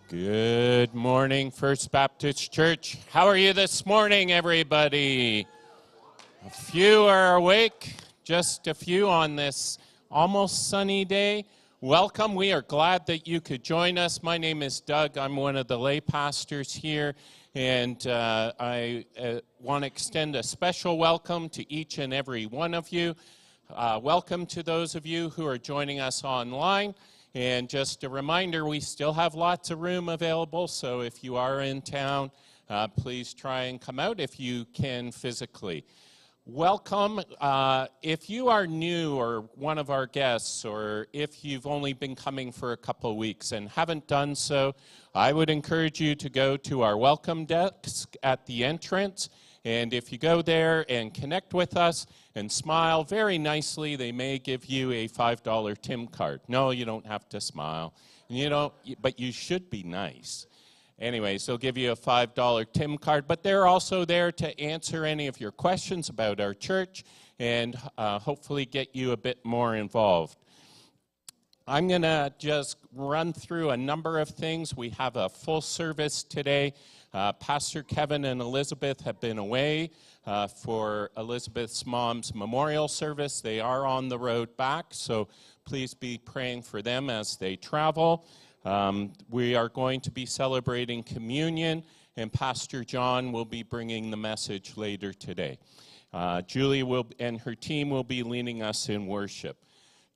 Good morning, First Baptist Church. How are you this morning, everybody? A few are awake, just a few on this almost sunny day. Welcome. We are glad that you could join us. My name is Doug. I'm one of the lay pastors here, and I want to extend a special welcome to each and every one of you. Welcome to those of you who are joining us online. And just a reminder, we still have lots of room available, so if you are in town, please try and come out if you can physically. Welcome. If you are new or one of our guests, or if you've only been coming for a couple of weeks and haven't done so, I would encourage you to go to our welcome desk at the entrance. And if you go there and connect with us and smile very nicely, they may give you a $5 Tim card. No, you don't have to smile. But you should be nice. Anyways, they'll give you a $5 Tim card, but they're also there to answer any of your questions about our church and hopefully get you a bit more involved. I'm going to just run through a number of things. We have a full service today. Pastor Kevin and Elizabeth have been away for Elizabeth's mom's memorial service. They are on the road back, so please be praying for them as they travel. We are going to be celebrating communion, and Pastor John will be bringing the message later today. Julie and her team will be leading us in worship.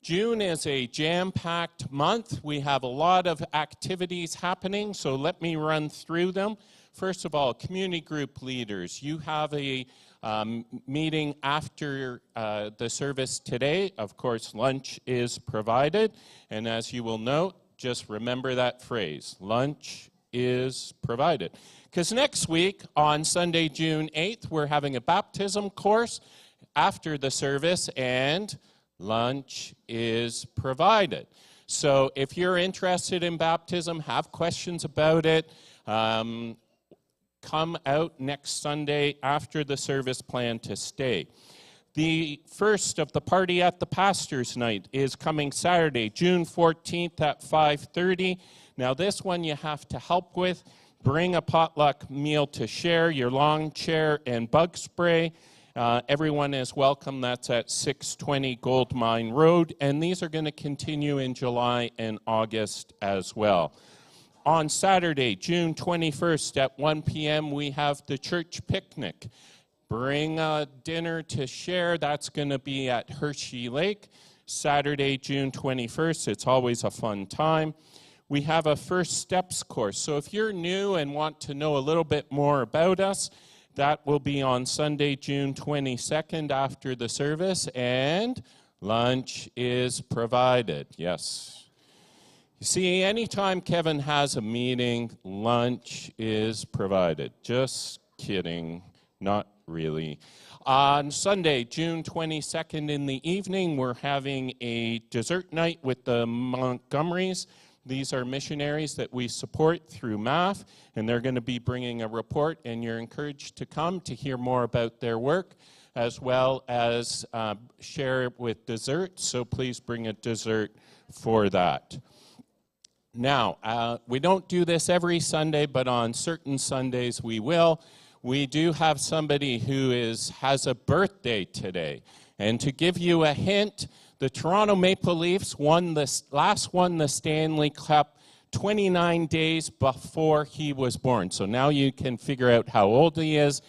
June is a jam-packed month. We have a lot of activities happening, so let me run through them. First of all, community group leaders, you have a meeting after the service today. Of course, lunch is provided, and as you will note, just remember that phrase, lunch is provided. Because next week, on Sunday, June 8th, we're having a baptism course after the service, and lunch is provided. So if you're interested in baptism, have questions about it, come out next Sunday after the service, plan to stay. The first of the Party at the Pastor's Night is coming Saturday, June 14th at 5:30. Now this one you have to help with. Bring a potluck meal to share, your lawn chair and bug spray. Everyone is welcome. That's at 620 Gold Mine Road, and these are going to continue in July and August as well. On Saturday, June 21st at 1 p.m., we have the church picnic. Bring a dinner to share. That's going to be at Hershey Lake. Saturday, June 21st. It's always a fun time. We have a First Steps course. So if you're new and want to know a little bit more about us, that will be on Sunday, June 22nd after the service, and lunch is provided. Yes. You see, anytime Kevin has a meeting, lunch is provided. Just kidding. Not really. On Sunday, June 22nd in the evening, we're having a dessert night with the Montgomerys. These are missionaries that we support through MAF, and they're going to be bringing a report, and you're encouraged to come to hear more about their work, as well as share with dessert, so please bring a dessert for that. Now, we don't do this every Sunday, but on certain Sundays we will. We do have somebody who has a birthday today, and to give you a hint, the Toronto Maple Leafs won the Stanley Cup 29 days before he was born. So now you can figure out how old he is.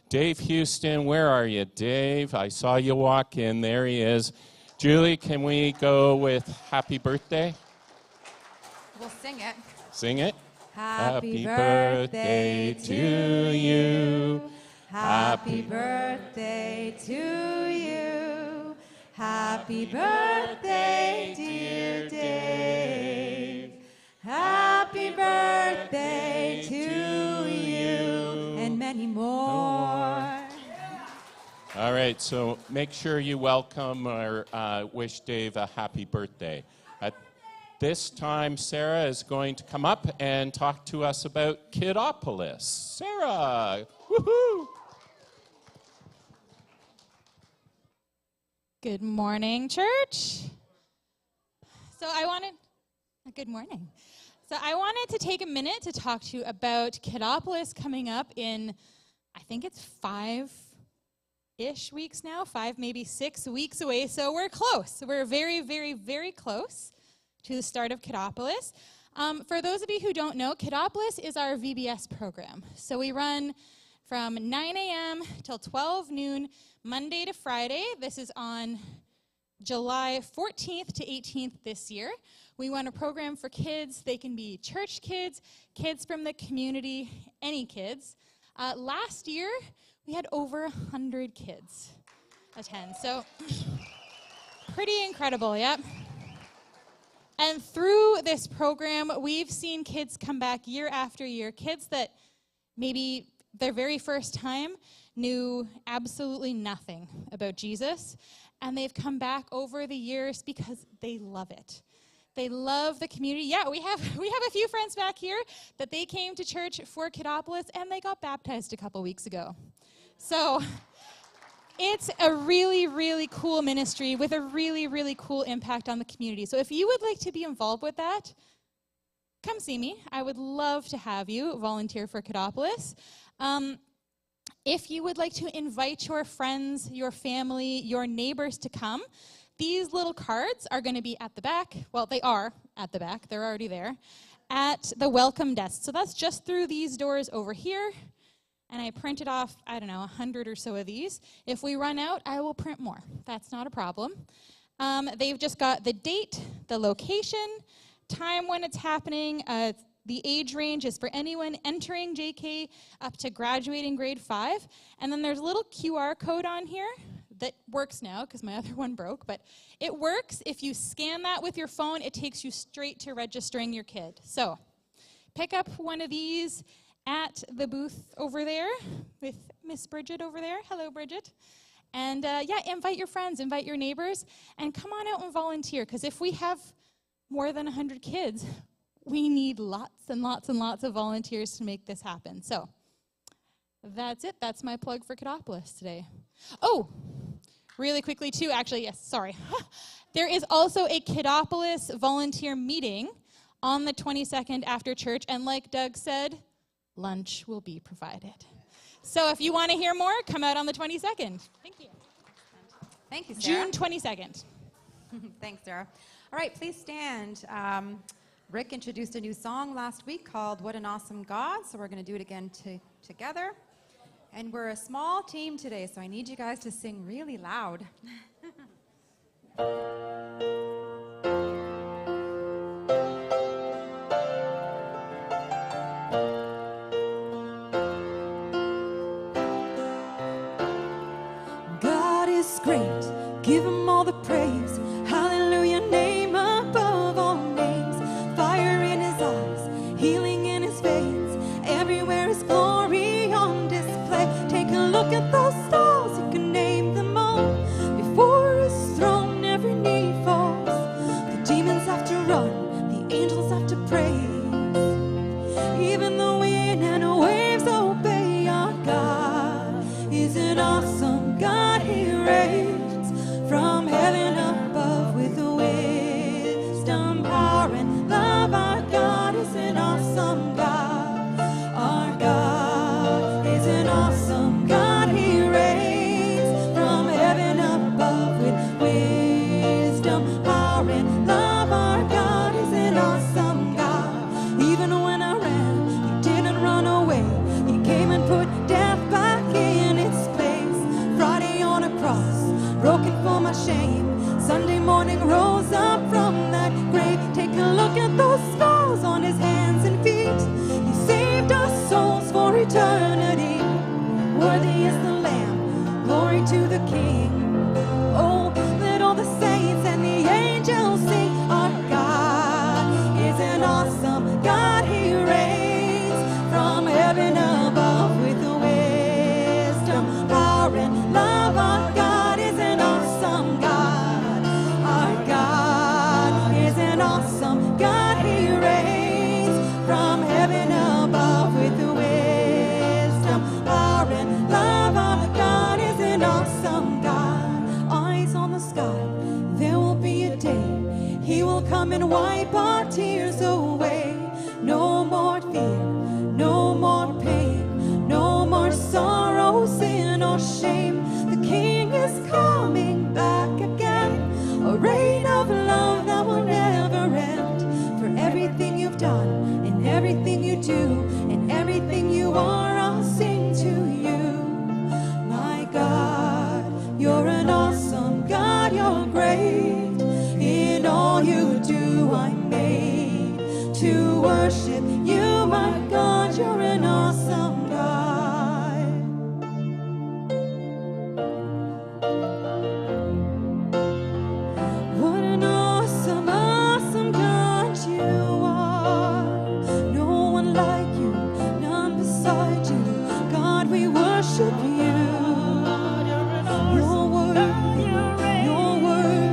Dave Houston, where are you, Dave? I saw you walk in. There he is. Julie, can we go with happy birthday? We'll sing it. Sing it. Happy birthday to you. Happy birthday to you. Happy birthday, dear Dave. Happy birthday to you. And many more. All right, so make sure you welcome or wish Dave a happy birthday. At this time, Sarah is going to come up and talk to us about Kidopolis. Sarah, woohoo! Good morning, church. Good morning. So I wanted to take a minute to talk to you about Kidopolis coming up in, I think it's 5-ish weeks now, 5, maybe 6 weeks away. So we're close. We're very, very, very close to the start of Kidopolis. For those of you who don't know, Kidopolis is our VBS program. So we run from 9 a.m. till 12 noon, Monday to Friday. This is on July 14th to 18th this year. We run a program for kids. They can be church kids, kids from the community, any kids. Last year, we had over 100 kids attend. So pretty incredible, yep. And through this program, we've seen kids come back year after year, kids that maybe their very first time knew absolutely nothing about Jesus, and they've come back over the years because they love it. They love the community. Yeah, we have a few friends back here that they came to church for Kidopolis, and they got baptized a couple weeks ago. So it's a really, really cool ministry with a really, really cool impact on the community. So if you would like to be involved with that, come see me. I would love to have you volunteer for Kidopolis. If you would like to invite your friends, your family, your neighbors to come, these little cards are going to be at the back. Well, they are at the back. They're already there. At the welcome desk. So that's just through these doors over here. And I printed off, 100 or so of these. If we run out, I will print more. That's not a problem. They've just got the date, the location, time when it's happening. The age range is for anyone entering JK up to graduating grade 5. And then there's a little QR code on here that works now because my other one broke. But it works. If you scan that with your phone, it takes you straight to registering your kid. So pick up one of these at the booth over there with Miss Bridget over there. Hello, Bridget. And invite your friends, invite your neighbors, and come on out and volunteer. Because if we have more than 100 kids, we need lots and lots and lots of volunteers to make this happen. So that's it. That's my plug for Kidopolis today. Oh, really quickly too, actually, yes, sorry. There is also a Kidopolis volunteer meeting on the 22nd after church. And like Doug said, lunch will be provided. So if you want to hear more, come out on the 22nd. Thank you. Thank you, Sarah. June 22nd. Thanks, Sarah. All right, please stand. Rick introduced a new song last week called What an Awesome God, so we're going to do it again together. And we're a small team today, so I need you guys to sing really loud. God is great, give him all the praise. Hallelujah, name above all names. Fire in his eyes, healing in his veins. Everywhere is glory on display. Take a look at those stars, you can name them all. Before his throne every knee falls. to worship you, my God. You're an awesome God. What an awesome, awesome God you are. No one like you, none beside you. God, we worship you. You're worthy, you're worthy.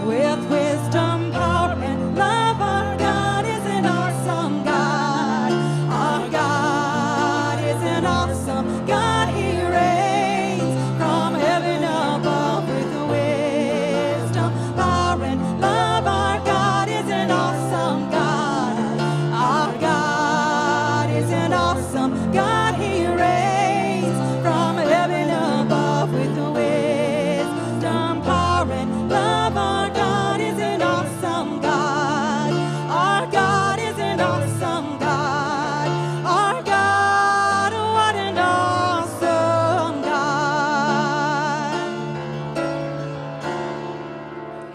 With wisdom, power, and love, our God is an awesome God. Our God is an awesome God. He reigns from heaven above with wisdom, power, and love. Our God is an awesome God. Our God is an awesome God. He reigns from heaven above with wisdom, power, and love. Our God is an awesome God. Our God is an awesome God. Our God, what an awesome God.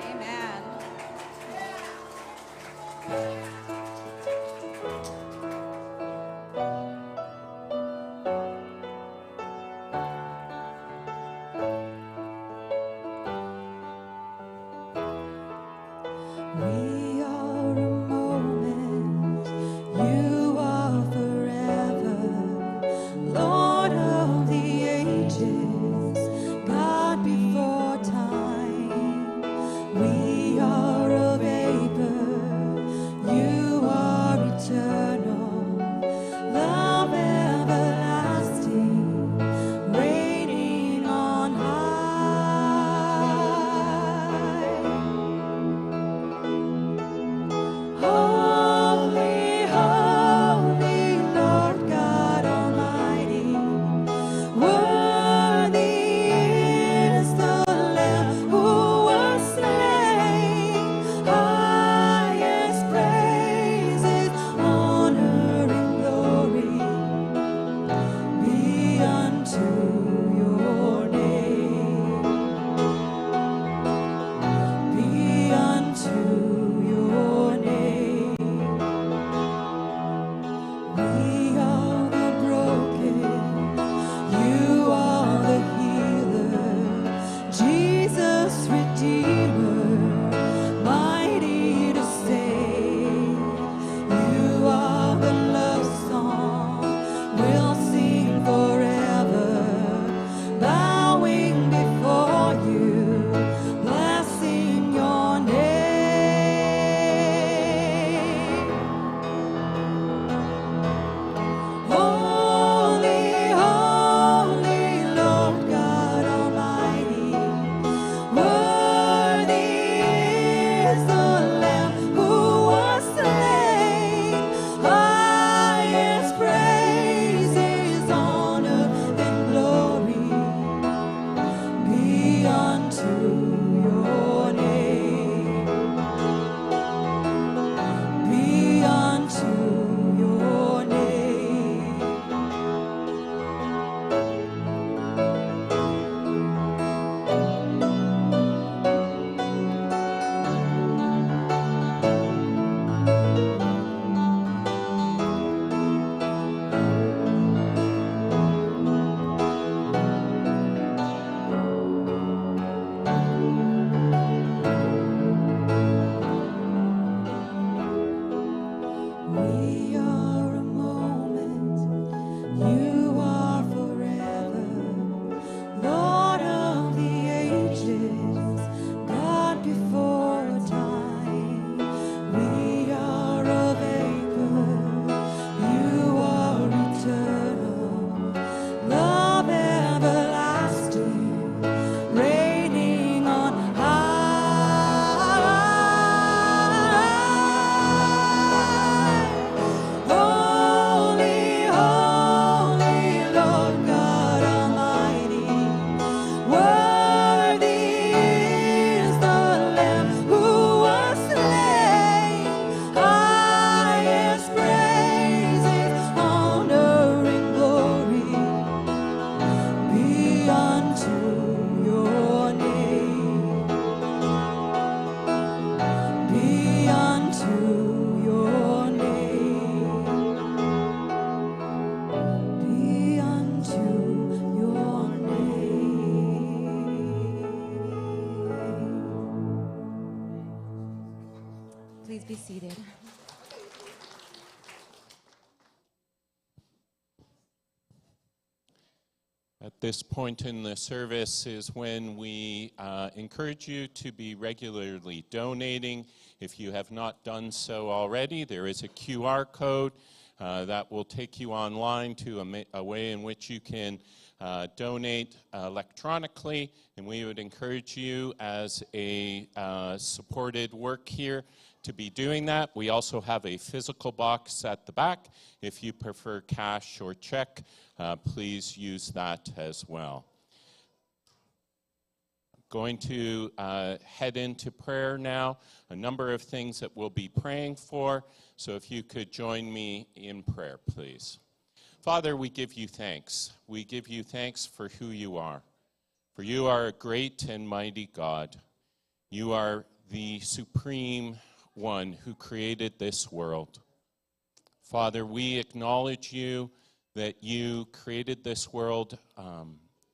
Amen. We are a moment, you are forever, Lord of the ages, God before time. We are a vapor, you are eternal, love everlasting, reigning on high. please be seated. At this point in the service is when we encourage you to be regularly donating. If you have not done so already, there is a QR code that will take you online to a way in which you can donate electronically, and we would encourage you as a supported work here to be doing that. We also have a physical box at the back. If you prefer cash or check, please use that as well. Going to head into prayer now. A number of things that we'll be praying for. So if you could join me in prayer, please. Father, we give you thanks. We give you thanks for who you are. For you are a great and mighty God. You are the supreme one who created this world. Father, we acknowledge you that you created this world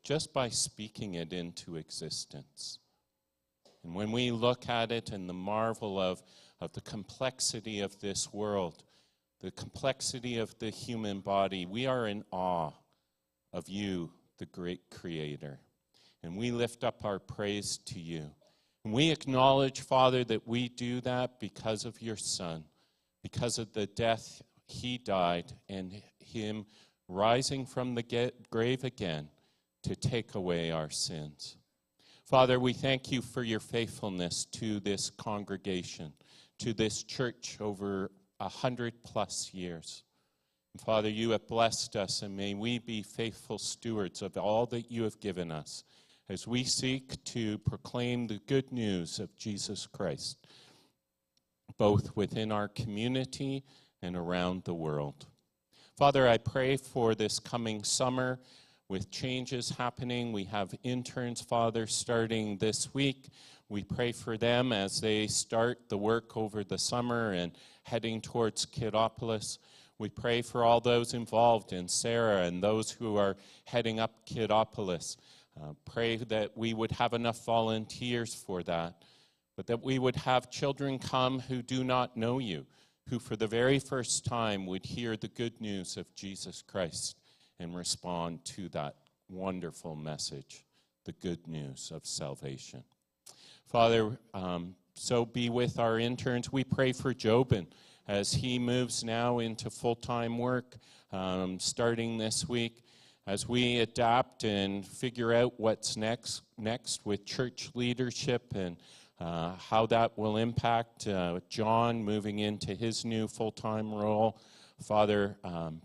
just by speaking it into existence. And when we look at it and the marvel of the complexity of this world, the complexity of the human body, we are in awe of you, the great creator. And we lift up our praise to you. And we acknowledge, Father, that we do that because of your Son, because of the death he died and him rising from the grave again to take away our sins. Father, we thank you for your faithfulness to this congregation, to this church over 100+ years. And Father, you have blessed us, and may we be faithful stewards of all that you have given us as we seek to proclaim the good news of Jesus Christ, both within our community and around the world. Father, I pray for this coming summer with changes happening. We have interns, Father, starting this week. We pray for them as they start the work over the summer and heading towards Kiddopolis. We pray for all those involved in Sarah and those who are heading up Kiddopolis. Pray that we would have enough volunteers for that, but that we would have children come who do not know you, who for the very first time would hear the good news of Jesus Christ and respond to that wonderful message, the good news of salvation. Father, so be with our interns. We pray for Jobin as he moves now into full-time work starting this week. As we adapt and figure out what's next with church leadership and how that will impact John moving into his new full-time role, Father,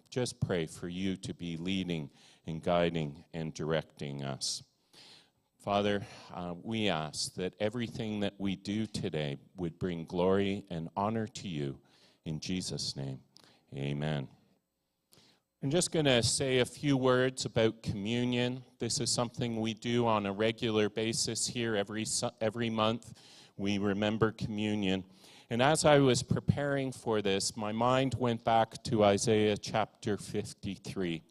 just pray for you to be leading and guiding and directing us. Father, we ask that everything that we do today would bring glory and honor to you. In Jesus' name, amen. I'm just going to say a few words about communion. This is something we do on a regular basis here every month. We remember communion. And as I was preparing for this, my mind went back to Isaiah chapter 53.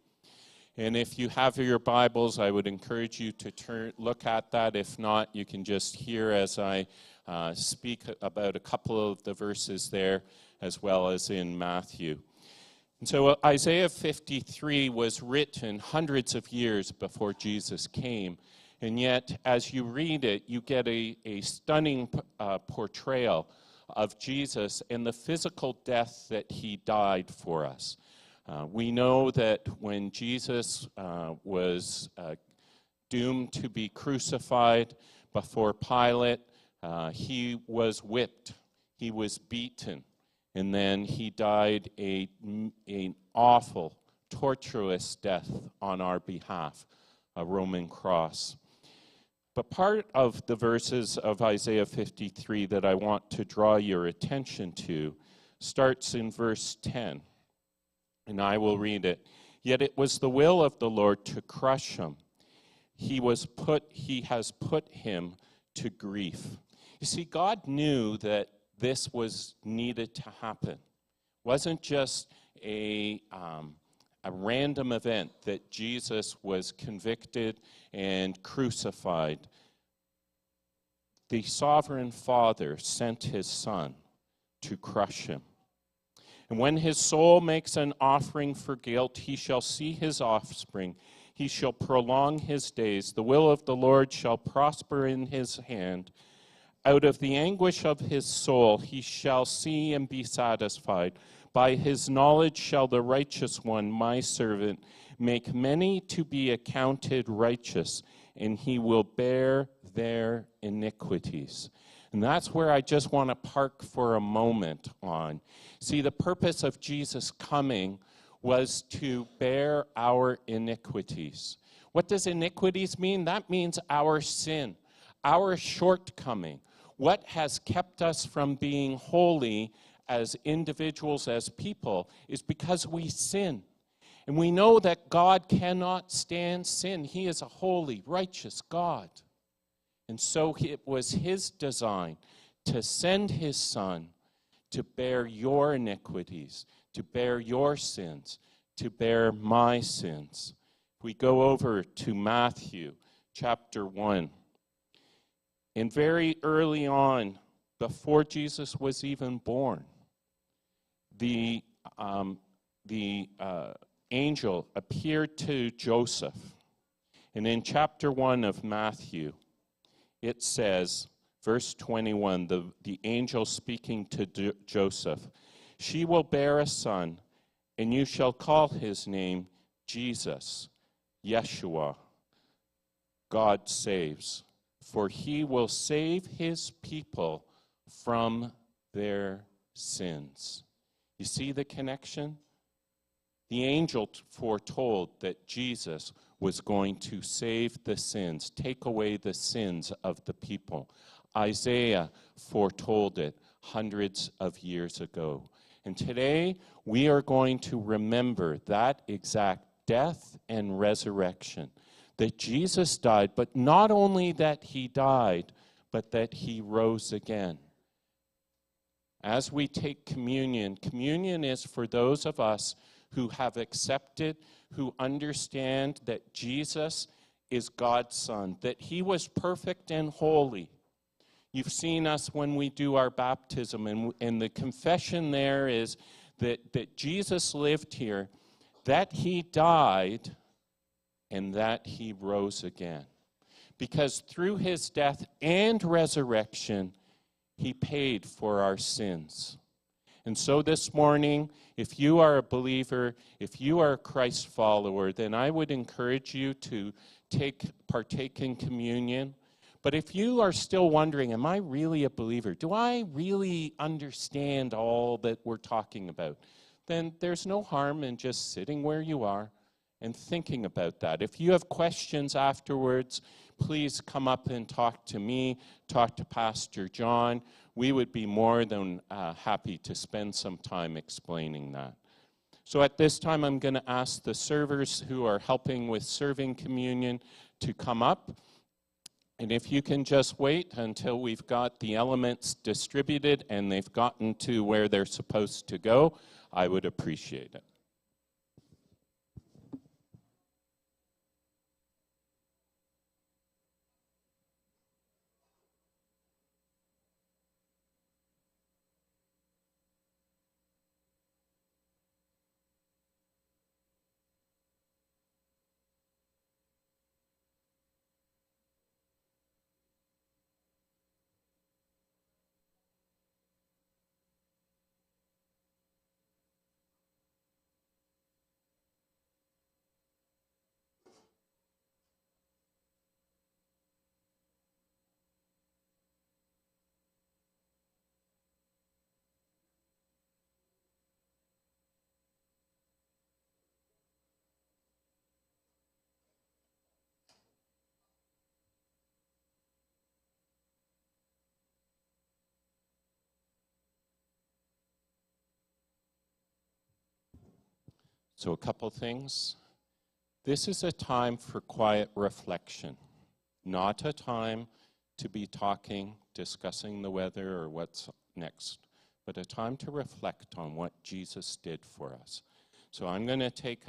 And if you have your Bibles, I would encourage you to look at that. If not, you can just hear as I speak about a couple of the verses there, as well as in Matthew. And so Isaiah 53 was written hundreds of years before Jesus came. And yet, as you read it, you get a stunning portrayal of Jesus and the physical death that he died for us. We know that when Jesus was doomed to be crucified before Pilate, he was whipped, he was beaten, and then he died an awful, torturous death on our behalf, a Roman cross. But part of the verses of Isaiah 53 that I want to draw your attention to starts in verse 10. And I will read it. Yet it was the will of the Lord to crush him. He has put him to grief. You see, God knew that this was needed to happen. It wasn't just a random event that Jesus was convicted and crucified. The sovereign Father sent his Son to crush him. And when his soul makes an offering for guilt, he shall see his offspring. He shall prolong his days. The will of the Lord shall prosper in his hand. Out of the anguish of his soul he shall see and be satisfied. By his knowledge shall the righteous one, my servant, make many to be accounted righteous, and he will bear their iniquities. And that's where I just want to park for a moment on. See, the purpose of Jesus coming was to bear our iniquities. What does iniquities mean? That means our sin, our shortcoming. What has kept us from being holy as individuals, as people, is because we sin. And we know that God cannot stand sin. He is a holy, righteous God. And so it was his design to send his Son to bear your iniquities, to bear your sins, to bear my sins. We go over to Matthew chapter 1. And very early on, before Jesus was even born, the angel appeared to Joseph. And in chapter 1 of Matthew, it says, verse 21, the angel speaking to Joseph, "She will bear a son, and you shall call his name Jesus, Yeshua, God saves. For he will save his people from their sins." You see the connection? The angel foretold that Jesus was going to save the sins, take away the sins of the people. Isaiah foretold it hundreds of years ago. And today we are going to remember that exact death and resurrection. That Jesus died, but not only that he died, but that he rose again. As we take communion, communion is for those of us who have accepted, who understand that Jesus is God's Son, that he was perfect and holy. You've seen us when we do our baptism, and the confession there is that Jesus lived here, that he died, and that he rose again. Because through his death and resurrection, he paid for our sins. And so this morning, if you are a believer, if you are a Christ follower, then I would encourage you to partake in communion. But if you are still wondering, am I really a believer? Do I really understand all that we're talking about? Then there's no harm in just sitting where you are and thinking about that. If you have questions afterwards, please come up and talk to me, talk to Pastor John. We would be more than happy to spend some time explaining that. So at this time, I'm going to ask the servers who are helping with serving communion to come up. And if you can just wait until we've got the elements distributed and they've gotten to where they're supposed to go, I would appreciate it. So a couple things. This is a time for quiet reflection, not a time to be talking, discussing the weather or what's next, but a time to reflect on what Jesus did for us. So I'm going to take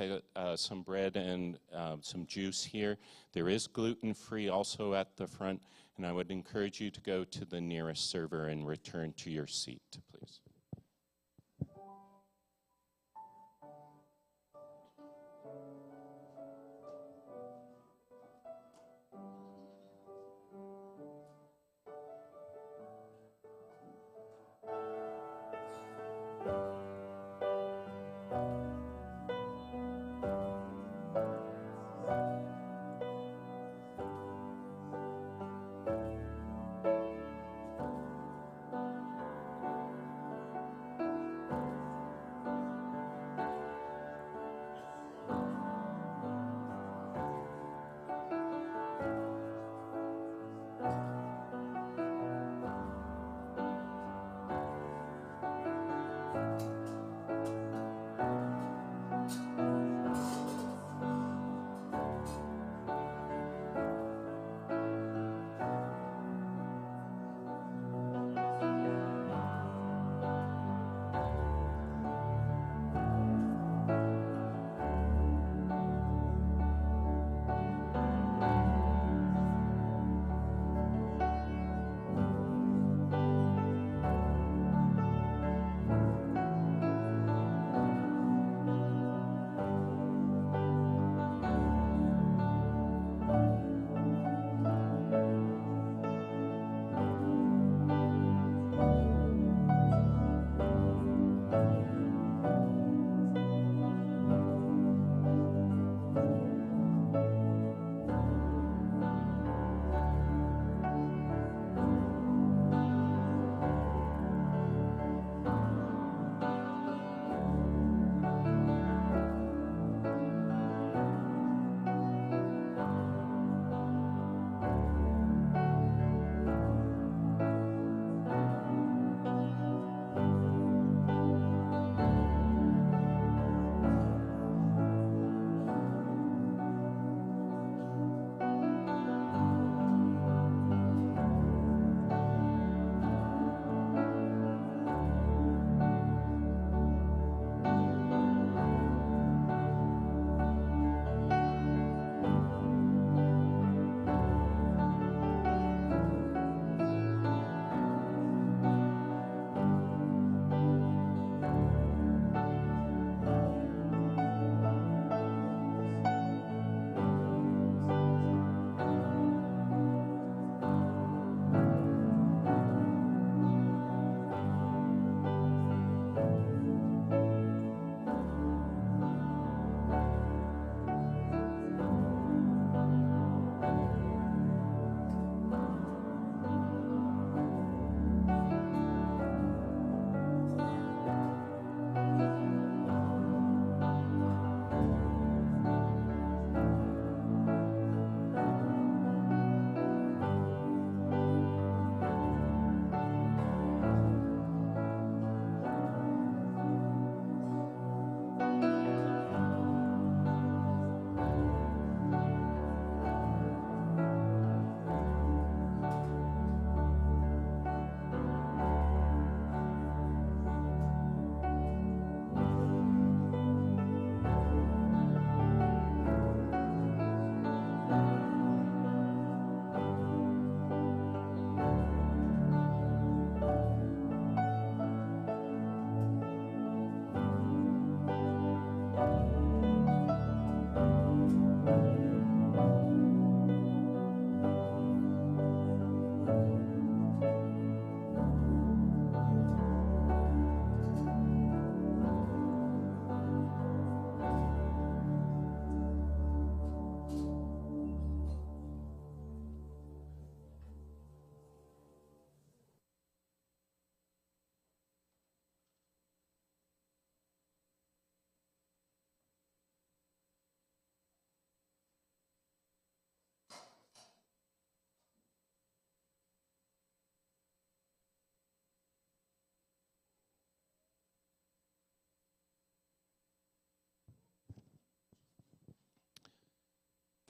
some bread and some juice here. There is gluten-free also at the front, and I would encourage you to go to the nearest server and return to your seat, please.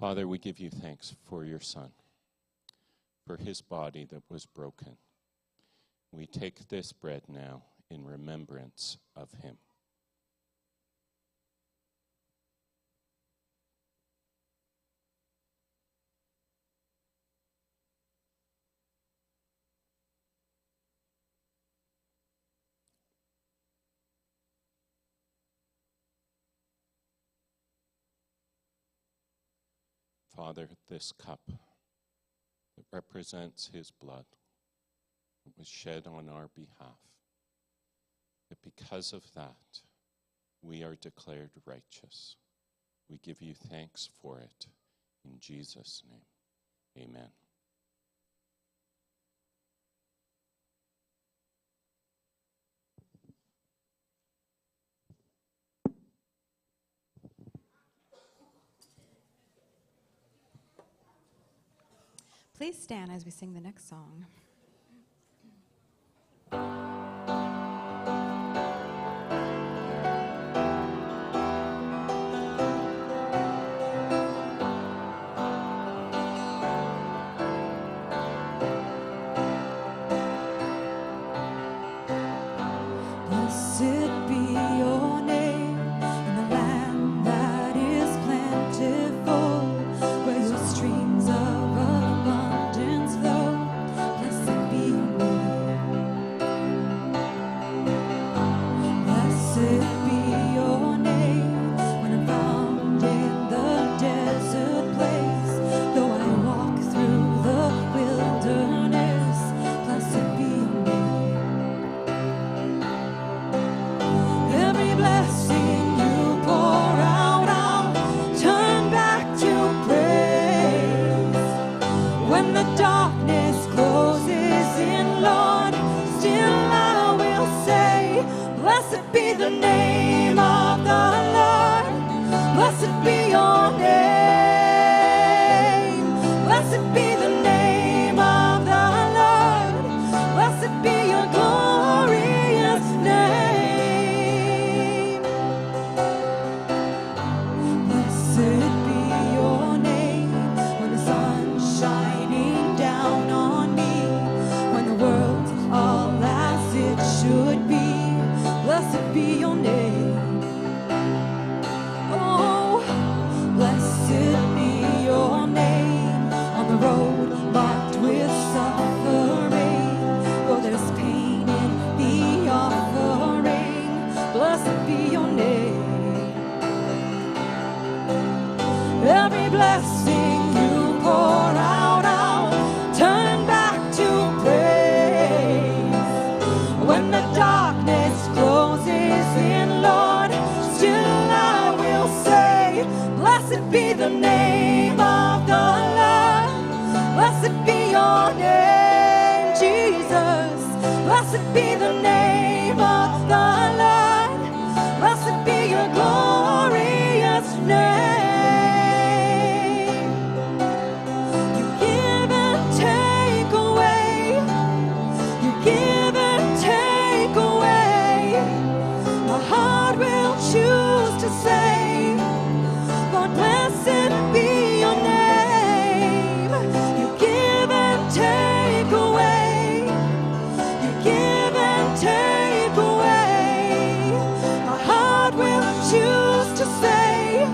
Father, we give you thanks for your Son, for his body that was broken. We take this bread now in remembrance of him. Father, this cup that represents his blood that was shed on our behalf, that because of that, we are declared righteous. We give you thanks for it. In Jesus' name, amen. Please stand as we sing the next song. Blessed be your name in the land that is plentiful, where your streams of abundance flow. Blessed be your name. Blessed be your name when I'm found in the desert place. Though I walk through the wilderness, blessed be your name. Every blessing you pour out, I'll turn back to praise. When the darkness closes in, Lord, still I will say, blessed be the name of the Lord. Blessed be your name. Blessed be the name of the Lord. Blessed be your glorious name. Blessed be your name when the sun's shining down on me, when the world's all as it should be. Blessed be your name. Oh, blessed be your name on the road marked with suffering. Though there's pain in the offering, blessed be your name. Every blessing you pour out, I'll turn back to praise. When the darkness closes in, Lord, still I will say, blessed be the name of the Lord. Blessed be your name, Jesus. Blessed be the name of the Lord. Blessed be your glorious name. You give and take away. You give and take away. My heart will choose to say, Lord, blessed be your name. You give and take away. You give and take away. My heart will choose to say,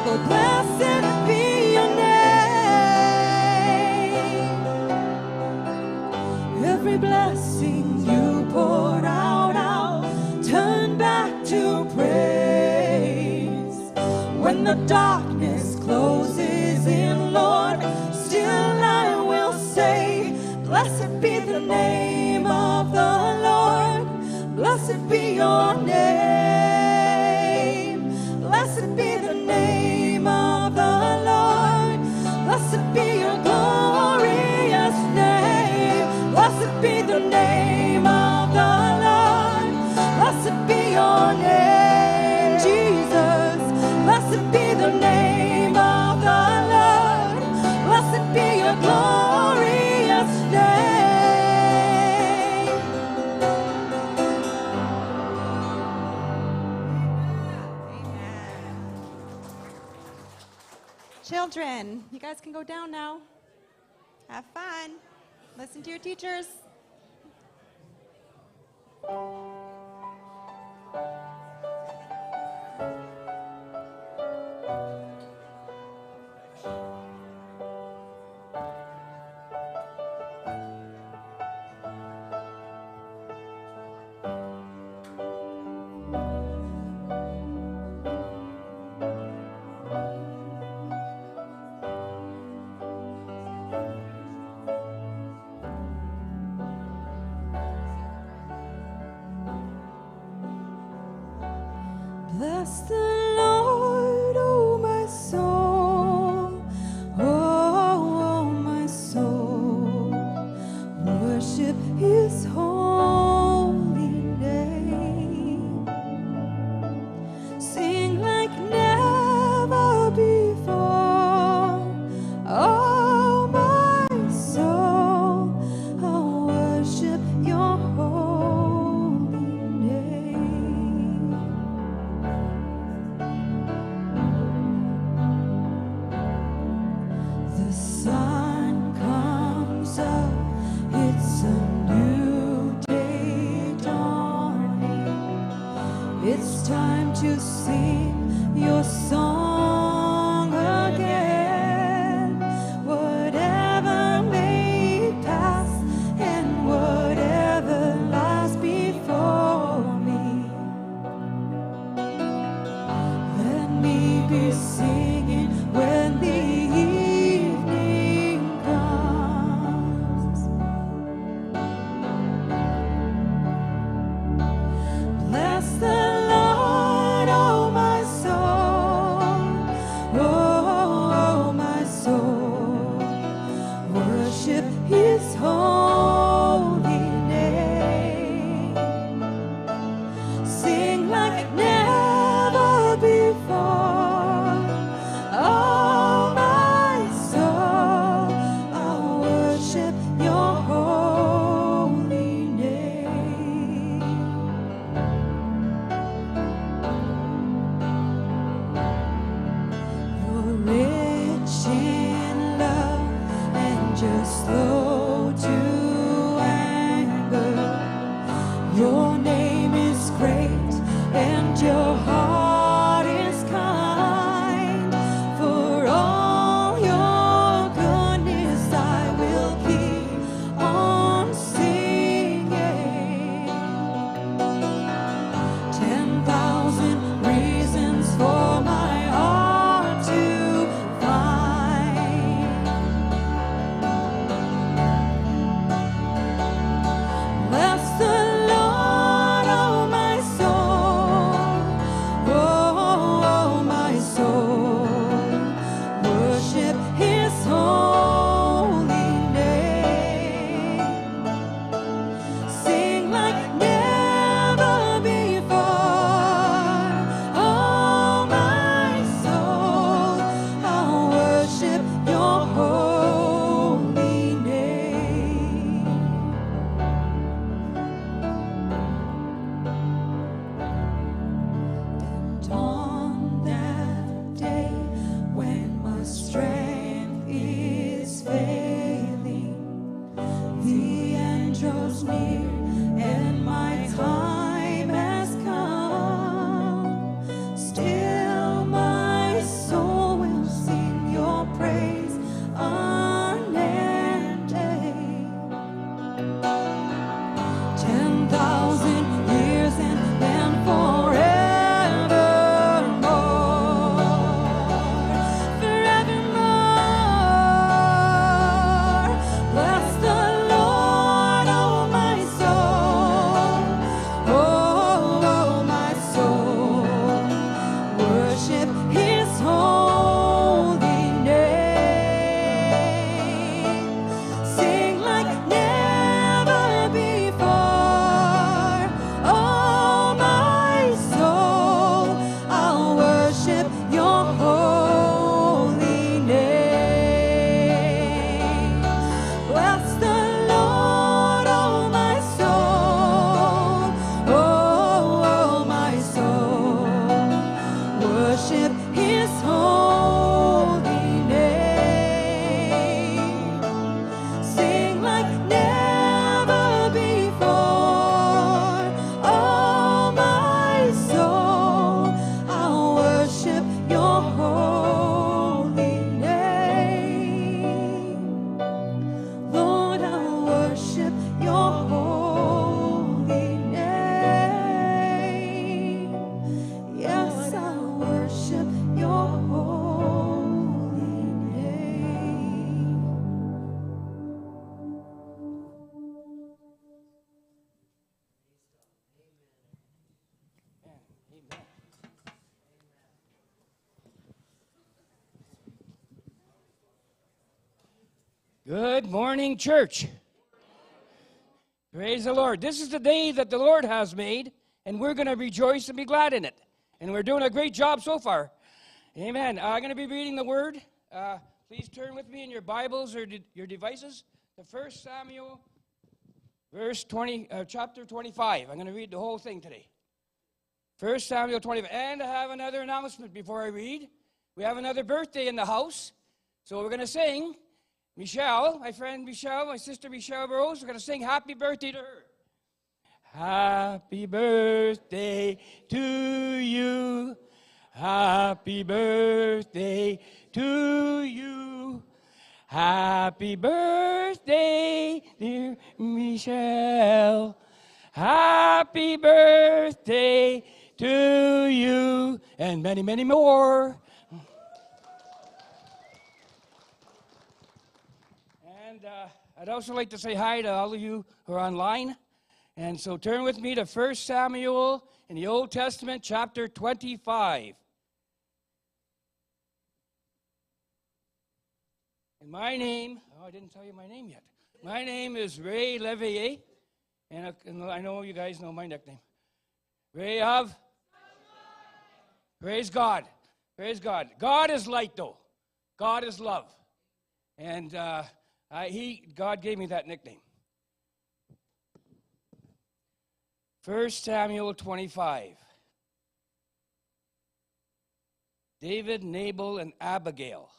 Lord, blessed be your name. Every blessing you poured out, I'll turn back to praise. When the darkness closes in, Lord, still I will say, blessed be the name of the Lord. Blessed be your name. Blessed be the name of the Lord. Blessed be your glorious name. Blessed be the name of the Lord. Blessed be your name, Jesus. Blessed be the name Children, you guys can go down now. Have fun. Listen to your teachers. Bless the Lord, oh my soul, oh my soul, worship His holy name. Sing like never before, oh my soul, I'll worship Your holy name. The sun comes up, it's a new day dawning. It's time to sing Your song again. Whatever may pass and whatever lies before me, let me be singing when the evening comes. Bless the Lord, oh my soul, oh my soul, worship His holy name. Sing like never before, oh my soul, I'll worship Your holy name. You're rich in love and You're slow to anger. Your name is great and Your heart is kind. For all Your goodness I will keep on singing. 10,000 reasons for my heart to find. Bless the Lord, oh my soul, Good morning, church. Praise the Lord. This is the day that the Lord has made, and we're going to rejoice and be glad in it. And we're doing a great job so far. Amen. I'm going to be reading the Word. Please turn with me in your Bibles or your devices to 1 Samuel, chapter 25. I'm going to read the whole thing today. 1 Samuel 25. And I have another announcement before I read. We have another birthday in the house, so we're going to sing. Michelle, my friend Michelle, my sister Michelle Rose, we're going to sing happy birthday to her. Happy birthday to you. Happy birthday to you. Happy birthday, dear Michelle. Happy birthday to you. And many, many more. I'd also like to say hi to all of you who are online. And so turn with me to 1 Samuel in the Old Testament, chapter 25. And my name, I didn't tell you my name yet. My name is Ray Leveille, and I know you guys know my nickname. Ray of? Praise God. Praise God. God is light, though. God is love. And God gave me that nickname. 1 Samuel 25. David, Nabal, and Abigail.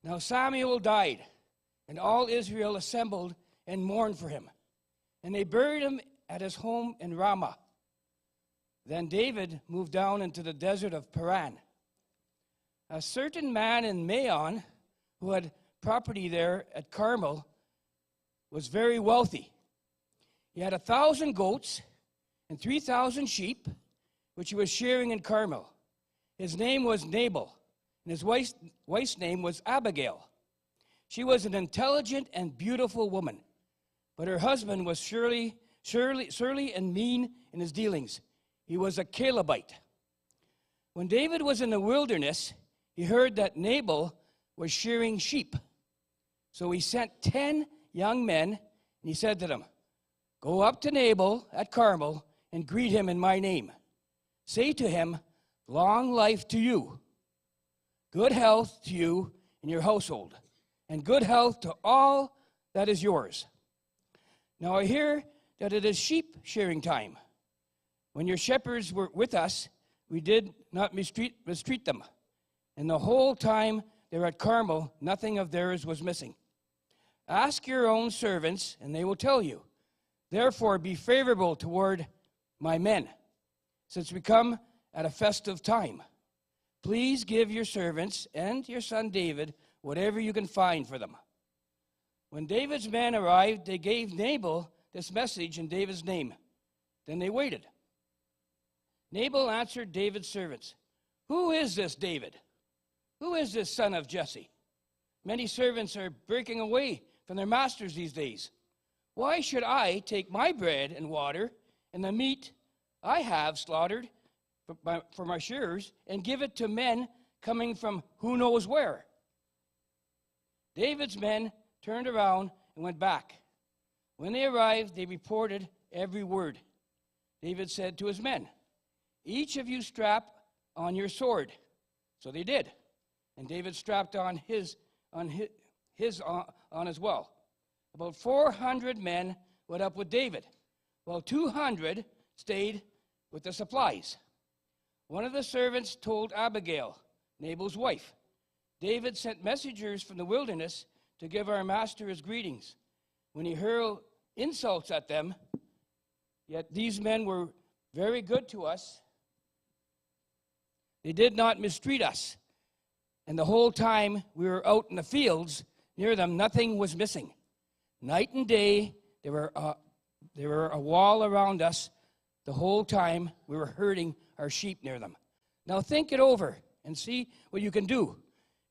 Now Samuel died, and all Israel assembled and mourned for him. And they buried him at his home in Ramah. Then David moved down into the desert of Paran. A certain man in Maon, who had property there at Carmel, was very wealthy. He had 1,000 goats and 3,000 sheep, which he was shearing in Carmel. His name was Nabal, and his wife's name was Abigail. She was an intelligent and beautiful woman, but her husband was surly and mean in his dealings. He was a Calebite. When David was in the wilderness, he heard that Nabal was shearing sheep. So he sent 10 young men, and he said to them, "Go up to Nabal at Carmel and greet him in my name. Say to him, 'Long life to you, good health to you and your household, and good health to all that is yours.' Now I hear that it is sheep shearing time. When your shepherds were with us, we did not mistreat them. And the whole time they were at Carmel, nothing of theirs was missing. Ask your own servants, and they will tell you. Therefore, be favorable toward my men, since we come at a festive time. Please give your servants and your son David whatever you can find for them." When David's men arrived, they gave Nabal this message in David's name. Then they waited. Nabal answered David's servants, "Who is this David? Who is this son of Jesse? Many servants are breaking away from their masters these days. Why should I take my bread and water and the meat I have slaughtered for my shearers and give it to men coming from who knows where?" David's men turned around and went back. When they arrived, they reported every word. David said to his men, "Each of you strap on your sword." So they did. And David strapped on his as well. About 400 men went up with David, while 200 stayed with the supplies. One of the servants told Abigail, Nabal's wife, "David sent messengers from the wilderness to give our master his greetings. When he hurled insults at them, yet these men were very good to us. They did not mistreat us. And the whole time we were out in the fields near them, nothing was missing. Night and day, there were a wall around us the whole time we were herding our sheep near them. Now think it over and see what you can do,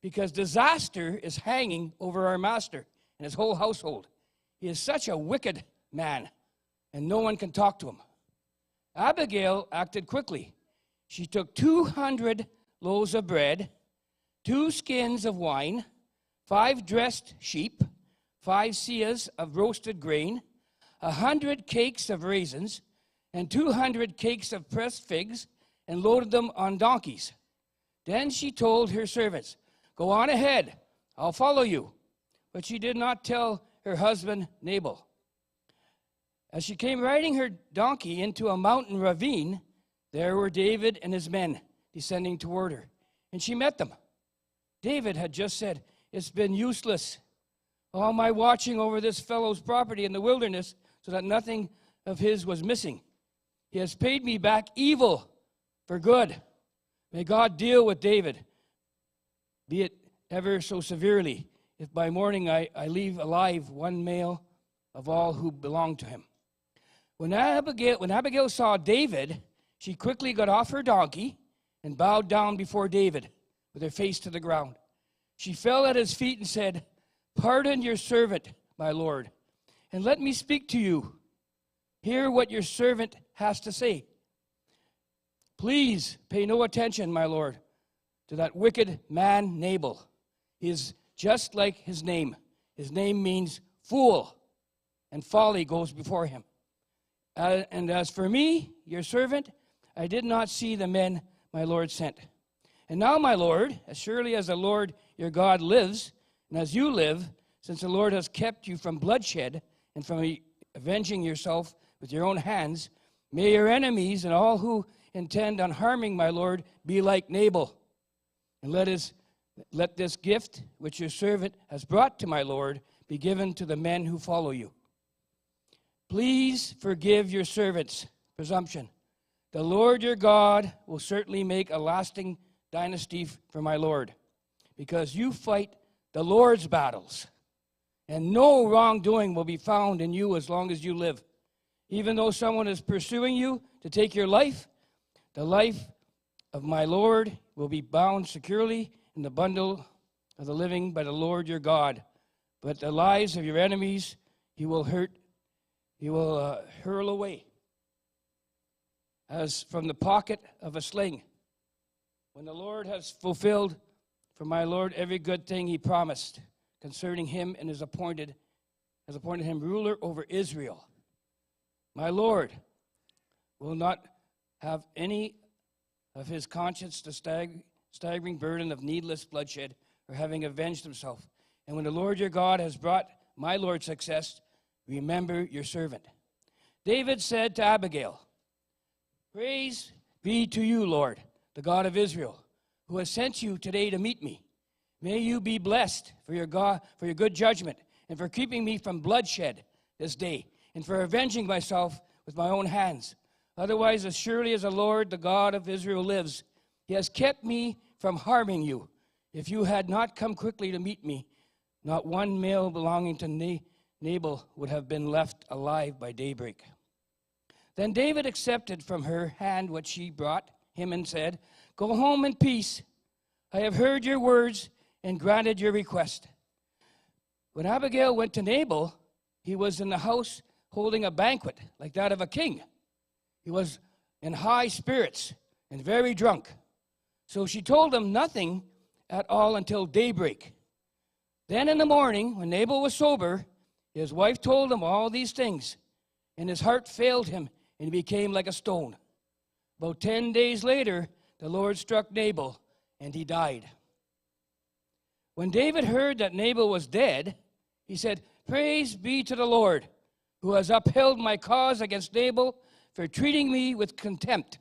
because disaster is hanging over our master and his whole household. He is such a wicked man, and no one can talk to him." Abigail acted quickly. She took 200 loaves of bread, 2 skins of wine, 5 dressed sheep, 5 seahs of roasted grain, 100 cakes of raisins, and 200 cakes of pressed figs, and loaded them on donkeys. Then she told her servants, "Go on ahead, I'll follow you." But she did not tell her husband Nabal. As she came riding her donkey into a mountain ravine, there were David and his men descending toward her, and she met them. David had just said, "It's been useless, all my watching over this fellow's property in the wilderness so that nothing of his was missing. He has paid me back evil for good. May God deal with David, be it ever so severely, if by morning I leave alive one male of all who belong to him." When Abigail saw David, she quickly got off her donkey and bowed down before David with her face to the ground. She fell at his feet and said, "Pardon your servant, my lord, and let me speak to you. Hear what your servant has to say. Please pay no attention, my lord, to that wicked man Nabal. He is just like his name. His name means fool, and folly goes before him. And as for me, your servant, I did not see the men my lord sent. And now, my lord, as surely as the Lord your God lives, and as you live, since the Lord has kept you from bloodshed and from avenging yourself with your own hands, may your enemies and all who intend on harming my lord be like Nabal. And let this gift which your servant has brought to my lord be given to the men who follow you. Please forgive your servant's presumption. The Lord your God will certainly make a lasting dynasty for my lord, because you fight the Lord's battles, and no wrongdoing will be found in you as long as you live. Even though someone is pursuing you to take your life, the life of my Lord will be bound securely in the bundle of the living by the Lord your God. But the lives of your enemies he will hurl away as from the pocket of a sling. When the Lord has fulfilled for my Lord every good thing he promised concerning him, and has appointed him ruler over Israel, my Lord will not have any of his conscience the staggering burden of needless bloodshed or having avenged himself. And when the Lord your God has brought my Lord success, remember your servant." David said to Abigail, "Praise be to you, Lord, the God of Israel, who has sent you today to meet me. May you be blessed for your good judgment, and for keeping me from bloodshed this day, and for avenging myself with my own hands. Otherwise, as surely as the Lord, the God of Israel, lives, he has kept me from harming you. If you had not come quickly to meet me, not one male belonging to Nabal would have been left alive by daybreak." Then David accepted from her hand what she brought him and said, "Go home in peace. I have heard your words and granted your request." When Abigail went to Nabal, he was in the house holding a banquet like that of a king. He was in high spirits and very drunk. So she told him nothing at all until daybreak. Then in the morning, when Nabal was sober, his wife told him all these things, and his heart failed him, and he became like a stone. About 10 days later, the Lord struck Nabal, and he died. When David heard that Nabal was dead, he said, "Praise be to the Lord, who has upheld my cause against Nabal for treating me with contempt.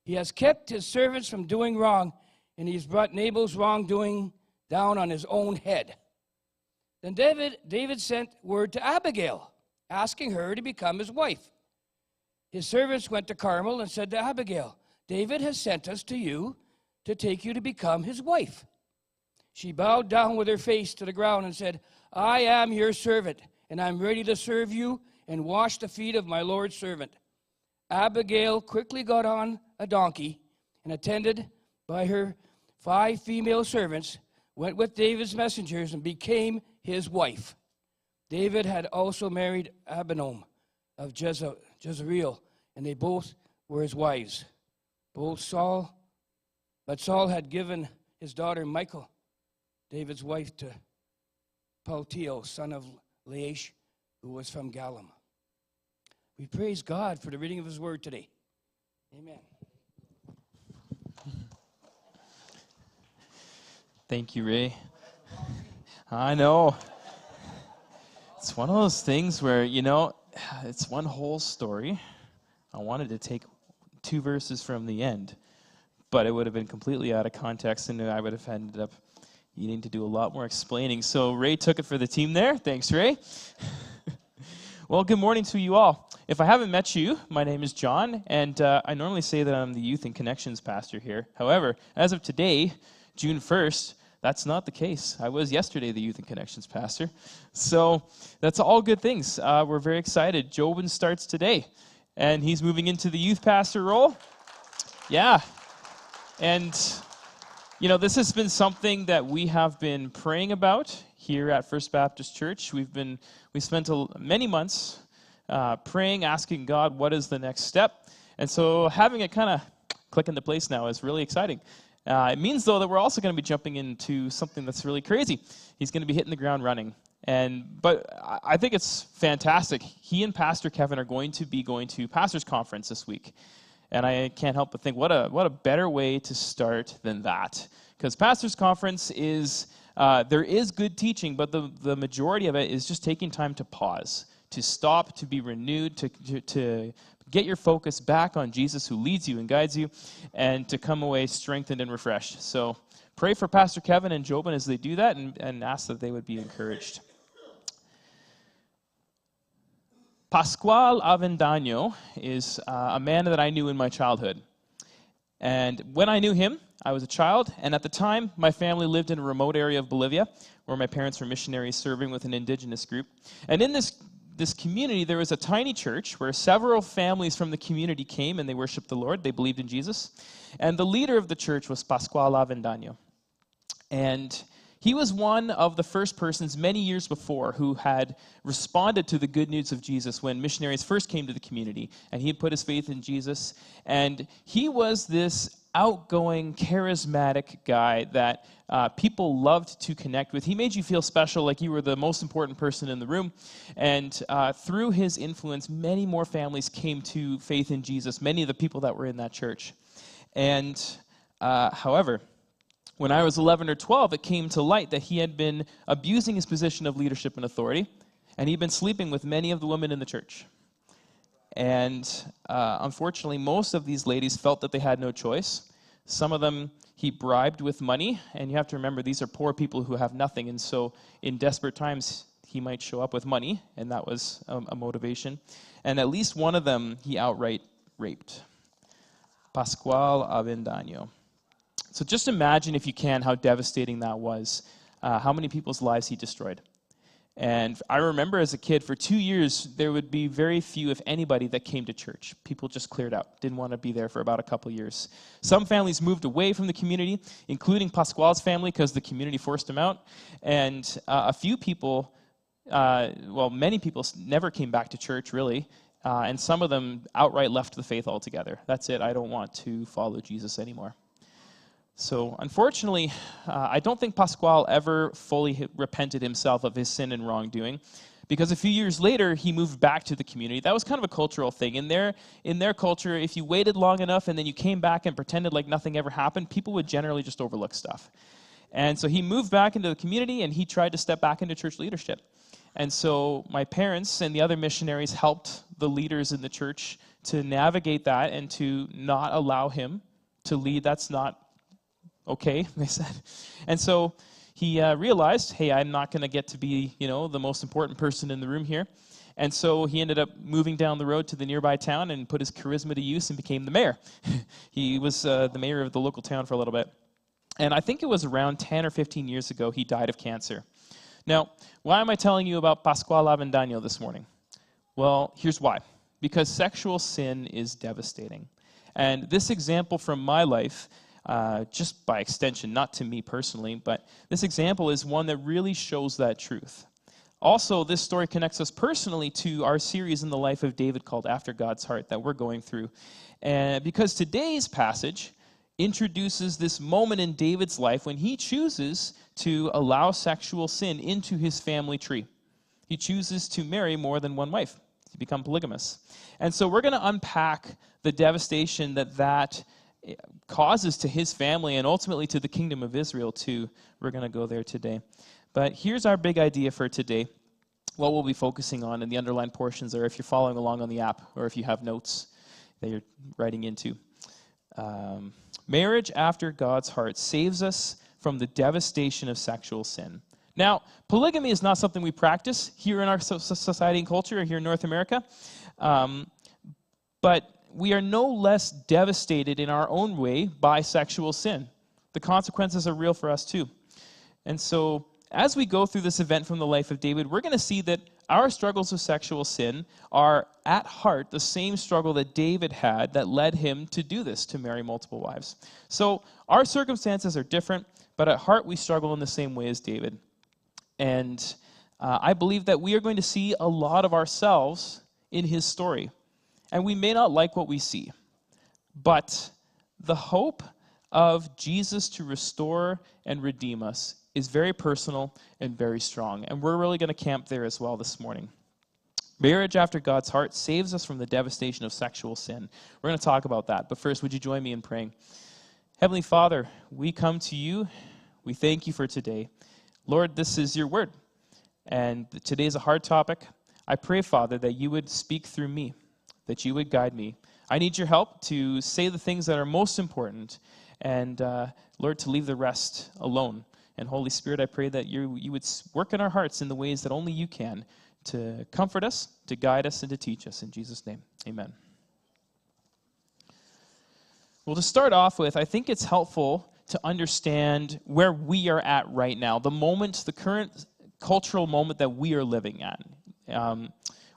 He has kept his servants from doing wrong, and he's brought Nabal's wrongdoing down on his own head." Then David sent word to Abigail, asking her to become his wife. His servants went to Carmel and said to Abigail, "David has sent us to you to take you to become his wife." She bowed down with her face to the ground and said, "I am your servant, and I'm ready to serve you and wash the feet of my Lord's servant." Abigail quickly got on a donkey and, attended by her 5 female servants, went with David's messengers and became his wife. David had also married Abinoam of Jezreel, and they both were his wives. But Saul had given his daughter Michal, David's wife, to Paltiel, son of Laish, who was from Galim. We praise God for the reading of his word today. Amen. Thank you, Ray. I know. It's one of those things where, it's one whole story. I wanted to take 2 verses from the end, but it would have been completely out of context, and I would have ended up needing to do a lot more explaining. So Ray took it for the team there. Thanks, Ray. Well, good morning to you all. If I haven't met you, my name is John, and I normally say that I'm the Youth and Connections pastor here. However, as of today, June 1st, that's not the case. I was yesterday the Youth and Connections pastor. So that's all good things. We're very excited. Jobin starts today, and he's moving into the youth pastor role. Yeah. And, this has been something that we have been praying about here at First Baptist Church. We spent many months praying, asking God, what is the next step? And so having it kind of click into place now is really exciting. It means, though, that we're also going to be jumping into something that's really crazy. He's going to be hitting the ground running. But I think it's fantastic. He and Pastor Kevin are going to be going to Pastors Conference this week. And I can't help but think, what a better way to start than that. Because Pastors Conference is, there is good teaching, but the majority of it is just taking time to pause, to stop, to be renewed, to get your focus back on Jesus who leads you and guides you, and to come away strengthened and refreshed. So pray for Pastor Kevin and Jobin as they do that, and ask that they would be encouraged. Pascual Avendaño is a man that I knew in my childhood. And when I knew him, I was a child, and at the time, my family lived in a remote area of Bolivia, where my parents were missionaries serving with an indigenous group. And in this community, there was a tiny church where several families from the community came and they worshiped the Lord. They believed in Jesus. And the leader of the church was Pascual Avendaño. And he was one of the first persons many years before who had responded to the good news of Jesus when missionaries first came to the community. And he had put his faith in Jesus. And he was this outgoing, charismatic guy that people loved to connect with. He made you feel special, like you were the most important person in the room. And through his influence, many more families came to faith in Jesus, many of the people that were in that church. And however, when I was 11 or 12, it came to light that he had been abusing his position of leadership and authority, and he'd been sleeping with many of the women in the church. And unfortunately, most of these ladies felt that they had no choice. Some of them he bribed with money, and you have to remember, these are poor people who have nothing, and so in desperate times, he might show up with money, and that was a motivation. And at least one of them he outright raped. Pascual Avendaño. So just imagine, if you can, how devastating that was, how many people's lives he destroyed. And I remember as a kid, for 2 years, there would be very few, if anybody, that came to church. People just cleared out, didn't want to be there for about a couple years. Some families moved away from the community, including Pascual's family, because the community forced him out. And a few people, many people never came back to church, really. And some of them outright left the faith altogether. That's it, I don't want to follow Jesus anymore. So unfortunately, I don't think Pascual ever fully repented himself of his sin and wrongdoing, because a few years later, he moved back to the community. That was kind of a cultural thing. In their culture, if you waited long enough and then you came back and pretended like nothing ever happened, people would generally just overlook stuff. And so he moved back into the community, and he tried to step back into church leadership. And so my parents and the other missionaries helped the leaders in the church to navigate that and to not allow him to lead. That's not okay, they said. And so he realized, hey, I'm not going to get to be, the most important person in the room here. And so he ended up moving down the road to the nearby town and put his charisma to use and became the mayor. He was the mayor of the local town for a little bit. And I think it was around 10 or 15 years ago he died of cancer. Now, why am I telling you about Pascual Avendaño this morning? Well, here's why. Because sexual sin is devastating. And this example from my life, just by extension, not to me personally, but this example is one that really shows that truth. Also, this story connects us personally to our series in the life of David called After God's Heart that we're going through. And because today's passage introduces this moment in David's life when he chooses to allow sexual sin into his family tree. He chooses to marry more than one wife, to become polygamous. And so we're going to unpack the devastation that causes to his family and ultimately to the kingdom of Israel too. We're going to go there today. But here's our big idea for today. What we'll be focusing on in the underlined portions, or if you're following along on the app, or if you have notes that you're writing into. Marriage after God's heart saves us from the devastation of sexual sin. Now, polygamy is not something we practice here in our society and culture, or here in North America, but we are no less devastated in our own way by sexual sin. The consequences are real for us too. And so, as we go through this event from the life of David, we're going to see that our struggles with sexual sin are at heart the same struggle that David had that led him to do this, to marry multiple wives. So our circumstances are different, but at heart we struggle in the same way as David. And I believe that we are going to see a lot of ourselves in his story. And we may not like what we see, but the hope of Jesus to restore and redeem us is very personal and very strong. And we're really going to camp there as well this morning. Marriage after God's heart saves us from the devastation of sexual sin. We're going to talk about that. But first, would you join me in praying? Heavenly Father, we come to you. We thank you for today. Lord, this is your word. And today is a hard topic. I pray, Father, that you would speak through me, that you would guide me. I need your help to say the things that are most important, and Lord, to leave the rest alone. And Holy Spirit, I pray that you would work in our hearts in the ways that only you can, to comfort us, to guide us, and to teach us. In Jesus' name, amen. Well, to start off with, I think it's helpful to understand where we are at right now, the current cultural moment that we are living at,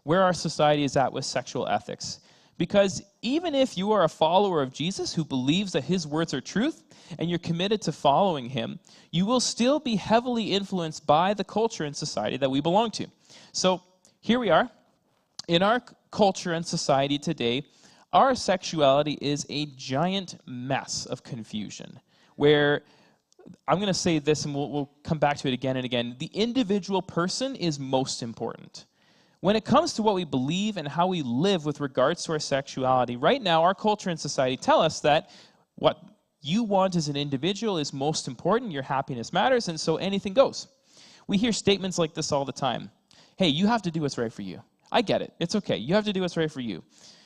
where our society is at with sexual ethics. Because even if you are a follower of Jesus who believes that his words are truth and you're committed to following him, you will still be heavily influenced by the culture and society that we belong to. So here we are. In our culture and society today, our sexuality is a giant mess of confusion, where I'm going to say this, and we'll come back to it again and again. The individual person is most important. When it comes to what we believe and how we live with regards to our sexuality, right now our culture and society tell us that what you want as an individual is most important, your happiness matters, and so anything goes. We hear statements like this all the time. Hey, you have to do what's right for you. I get it. It's okay. You have to do what's right for you.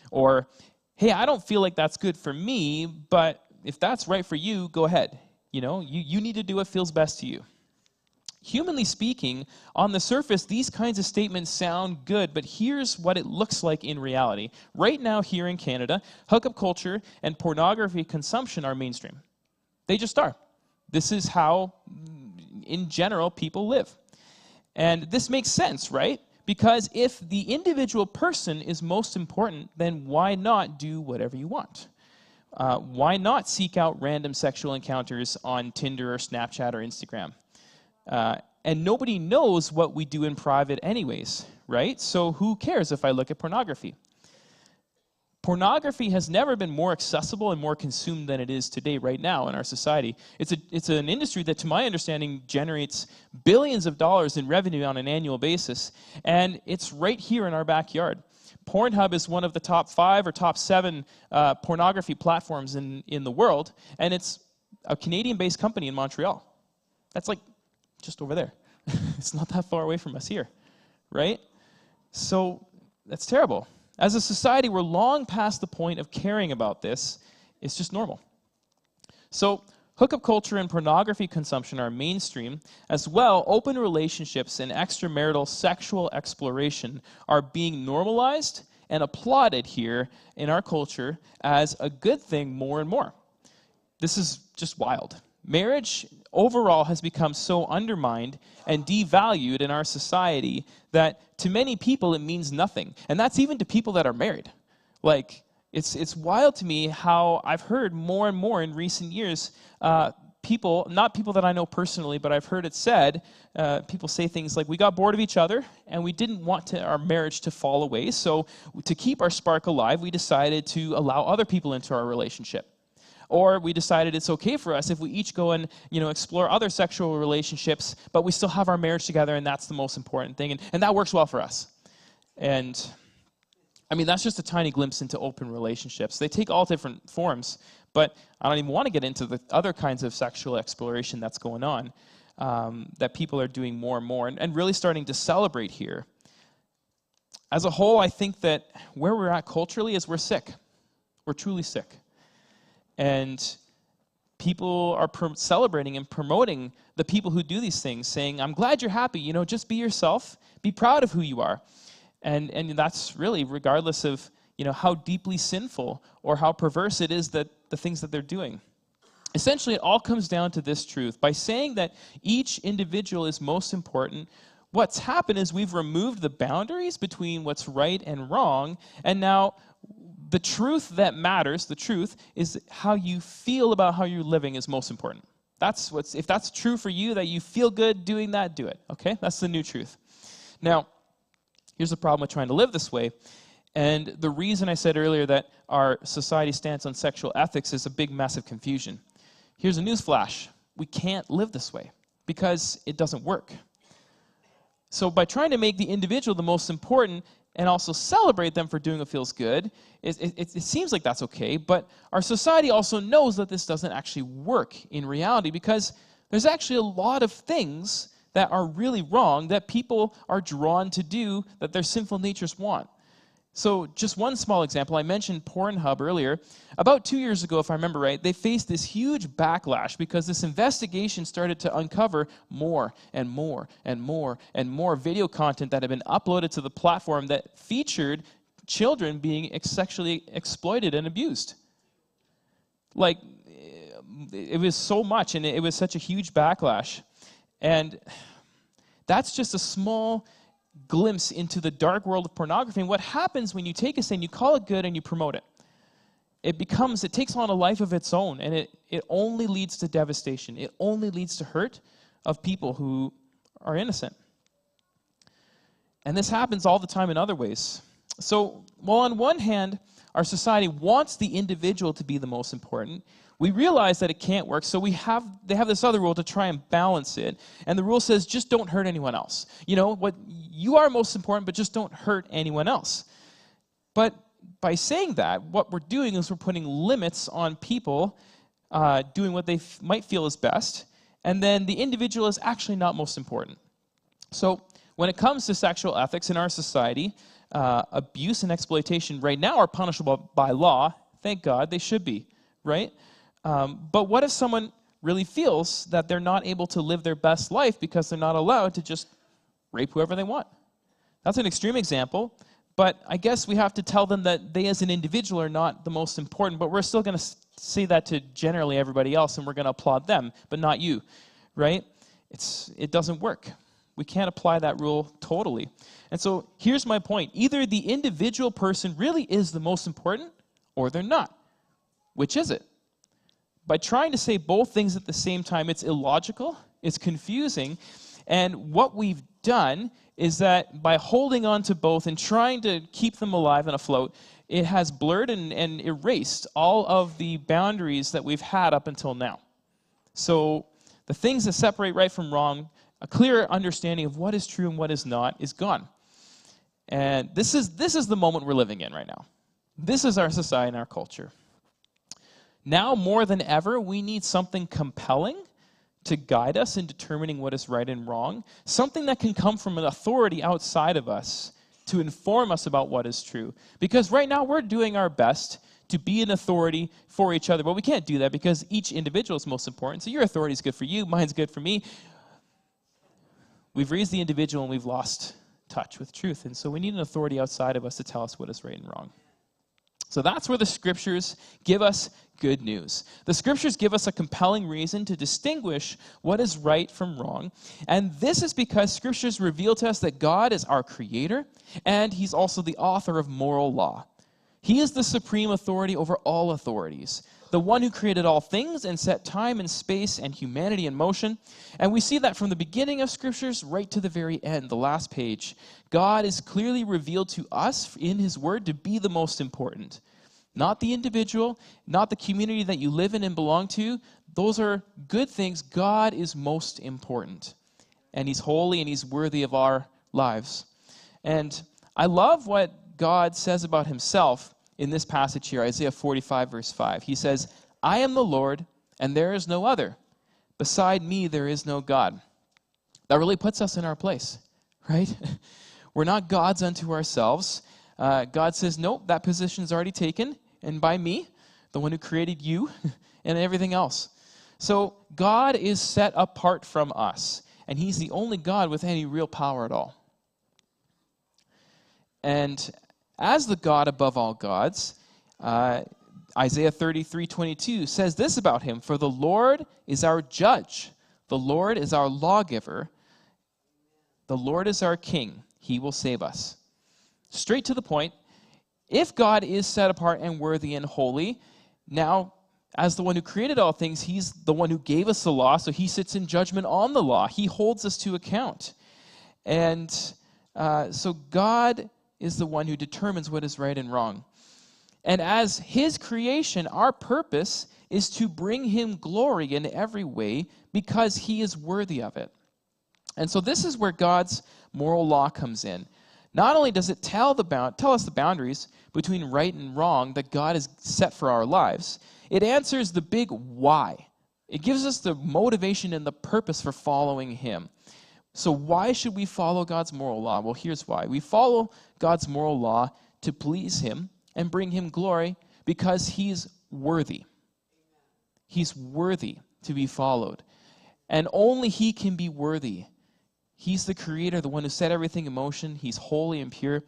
Or, hey, I don't feel like that's good for me, but if that's right for you, go ahead. You need to do what feels best to you. Humanly speaking, on the surface, these kinds of statements sound good, but here's what it looks like in reality. Right now here in Canada, hookup culture and pornography consumption are mainstream. They just are. This is how, in general, people live. And this makes sense, right? Because if the individual person is most important, then why not do whatever you want? Why not seek out random sexual encounters on Tinder or Snapchat or Instagram? And nobody knows what we do in private anyways, right? So who cares if I look at pornography? Pornography has never been more accessible and more consumed than it is today, right now in our society. It's an industry that, to my understanding, generates billions of dollars in revenue on an annual basis, and it's right here in our backyard. Pornhub is one of the top 5 or top 7 pornography platforms in the world, and it's a Canadian-based company in Montreal. That's like just over there. It's not that far away from us here, right? So that's terrible. As a society, we're long past the point of caring about this. It's just normal. So hookup culture and pornography consumption are mainstream. As well, open relationships and extramarital sexual exploration are being normalized and applauded here in our culture as a good thing more and more. This is just wild. Marriage overall has become so undermined and devalued in our society that to many people it means nothing. And that's even to people that are married. Like, it's wild to me how I've heard more and more in recent years, people, not people that I know personally, but I've heard it said, people say things like, we got bored of each other and we didn't want our marriage to fall away, so to keep our spark alive, we decided to allow other people into our relationship. Or we decided it's okay for us if we each go and, explore other sexual relationships, but we still have our marriage together, and that's the most important thing. And that works well for us. And, that's just a tiny glimpse into open relationships. They take all different forms, but I don't even want to get into the other kinds of sexual exploration that's going on, that people are doing more and more, and really starting to celebrate here. As a whole, I think that where we're at culturally is we're sick. We're truly sick. And people are celebrating and promoting the people who do these things, saying, I'm glad you're happy, just be yourself, be proud of who you are. And that's really regardless of, how deeply sinful or how perverse it is that the things that they're doing. Essentially, it all comes down to this truth. By saying that each individual is most important, what's happened is we've removed the boundaries between what's right and wrong, and now the truth that matters, the truth, is how you feel about how you're living is most important. If that's true for you, that you feel good doing that, do it, okay? That's the new truth. Now, here's the problem with trying to live this way, and the reason I said earlier that our society's stance on sexual ethics is a big mess of confusion. Here's a news flash. We can't live this way because it doesn't work. So by trying to make the individual the most important and also celebrate them for doing what feels good, it seems like that's okay, but our society also knows that this doesn't actually work in reality because there's actually a lot of things that are really wrong that people are drawn to do that their sinful natures want. So just one small example, I mentioned Pornhub earlier. About 2 years ago, if I remember right, they faced this huge backlash because this investigation started to uncover more and more and more and more video content that had been uploaded to the platform that featured children being sexually exploited and abused. Like, it was so much, and it was such a huge backlash. And that's just a small glimpse into the dark world of pornography. And what happens when you take a sin, you call it good and you promote it. It takes on a life of its own, and it only leads to devastation. It only leads to hurt of people who are innocent. And this happens all the time in other ways. So, while on one hand, our society wants the individual to be the most important, we realize that it can't work, so they have this other rule to try and balance it. And the rule says, just don't hurt anyone else. You are most important, but just don't hurt anyone else. But by saying that, what we're doing is we're putting limits on people doing what they might feel is best, and then the individual is actually not most important. So when it comes to sexual ethics in our society, abuse and exploitation right now are punishable by law. Thank God, they should be, right? But what if someone really feels that they're not able to live their best life because they're not allowed to just rape whoever they want? That's an extreme example, but I guess we have to tell them that they as an individual are not the most important, but we're still going to say that to generally everybody else, and we're going to applaud them, but not you, right? It doesn't work. We can't apply that rule totally. And so here's my point. Either the individual person really is the most important, or they're not. Which is it? By trying to say both things at the same time, it's illogical, it's confusing, and what we've done is that by holding on to both and trying to keep them alive and afloat, it has blurred and erased all of the boundaries that we've had up until now. So the things that separate right from wrong, a clear understanding of what is true and what is not, is gone. And this is the moment we're living in right now. This is our society and our culture. Now more than ever, we need something compelling to guide us in determining what is right and wrong, something that can come from an authority outside of us to inform us about what is true. Because right now we're doing our best to be an authority for each other, but we can't do that because each individual is most important. So your authority is good for you, mine's good for me. We've raised the individual and we've lost touch with truth, and so we need an authority outside of us to tell us what is right and wrong. So that's where the scriptures give us good news. The scriptures give us a compelling reason to distinguish what is right from wrong. And this is because scriptures reveal to us that God is our creator, and he's also the author of moral law. He is the supreme authority over all authorities, the one who created all things and set time and space and humanity in motion. And we see that from the beginning of scriptures right to the very end, the last page. God is clearly revealed to us in his word to be the most important. not the individual, not the community that you live in and belong to. Those are good things. God is most important. And he's holy and he's worthy of our lives. And I love what God says about himself in this passage here, Isaiah 45, verse 5. He says, I am the Lord, and there is no other. Beside me, there is no God. That really puts us in our place, right? We're not gods unto ourselves. God says, nope, that position's already taken, and by me, the one who created you, and everything else. So God is set apart from us, and he's the only God with any real power at all. And as the God above all gods, Isaiah 33:22 says this about him, for the Lord is our judge, the Lord is our lawgiver, the Lord is our king, he will save us. Straight to the point, if God is set apart and worthy and holy, now as the one who created all things, he's the one who gave us the law, so he sits in judgment on the law. He holds us to account. And so God is the one who determines what is right and wrong. And as his creation, our purpose is to bring him glory in every way because he is worthy of it. And so this is where God's moral law comes in. Not only does it tell us the boundaries between right and wrong that God has set for our lives, it answers the big why. It gives us the motivation and the purpose for following him. So why should we follow God's moral law? Well, here's why. We follow God's moral law to please him and bring him glory because he's worthy. He's worthy to be followed. And only he can be worthy. He's the creator, the one who set everything in motion. He's holy and pure.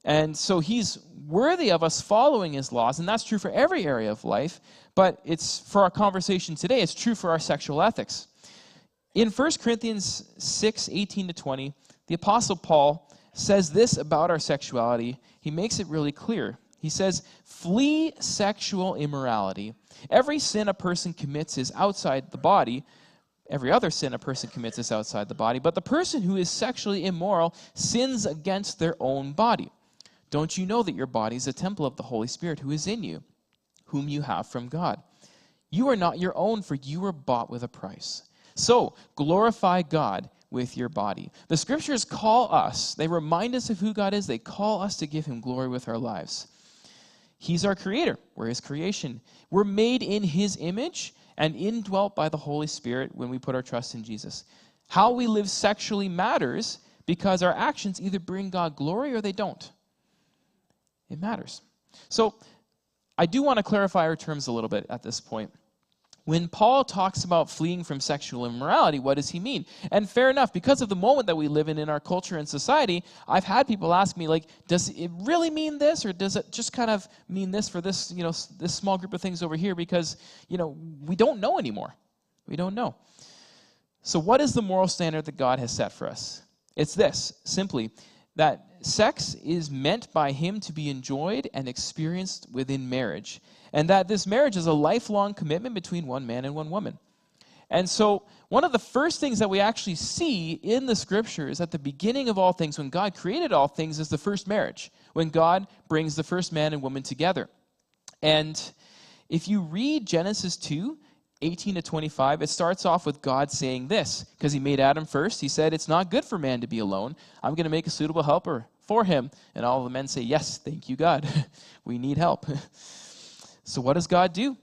And so he's worthy of us following his laws, and that's true for every area of life, but it's for our conversation today, it's true for our sexual ethics. In 1 Corinthians 6:18-20, the Apostle Paul says this about our sexuality. He makes it really clear. He says, flee sexual immorality. Every sin a person commits is outside the body. Every other sin a person commits is outside the body. But the person who is sexually immoral sins against their own body. Don't you know that your body is a temple of the Holy Spirit who is in you, whom you have from God? You are not your own, for you were bought with a price. So glorify God with your body. The scriptures call us, they remind us of who God is, they call us to give him glory with our lives. He's our creator, we're his creation. We're made in his image and indwelt by the Holy Spirit when we put our trust in Jesus. How we live sexually matters because our actions either bring God glory or they don't. It matters. So I do want to clarify our terms a little bit at this point. When Paul talks about fleeing from sexual immorality, what does he mean? And fair enough, because of the moment that we live in our culture and society, I've had people ask me, like, does it really mean this, or does it just kind of mean this for this, this small group of things over here? Because, we don't know anymore. We don't know. So what is the moral standard that God has set for us? It's this, simply, that sex is meant by him to be enjoyed and experienced within marriage, and that this marriage is a lifelong commitment between one man and one woman. And so one of the first things that we actually see in the scriptures at the beginning of all things, when God created all things, is the first marriage, when God brings the first man and woman together. And if you read Genesis 2:18-25, it starts off with God saying this, because he made Adam first. He said, it's not good for man to be alone. I'm going to make a suitable helper for him. And all the men say, yes, thank you, God. We need help. So what does God do?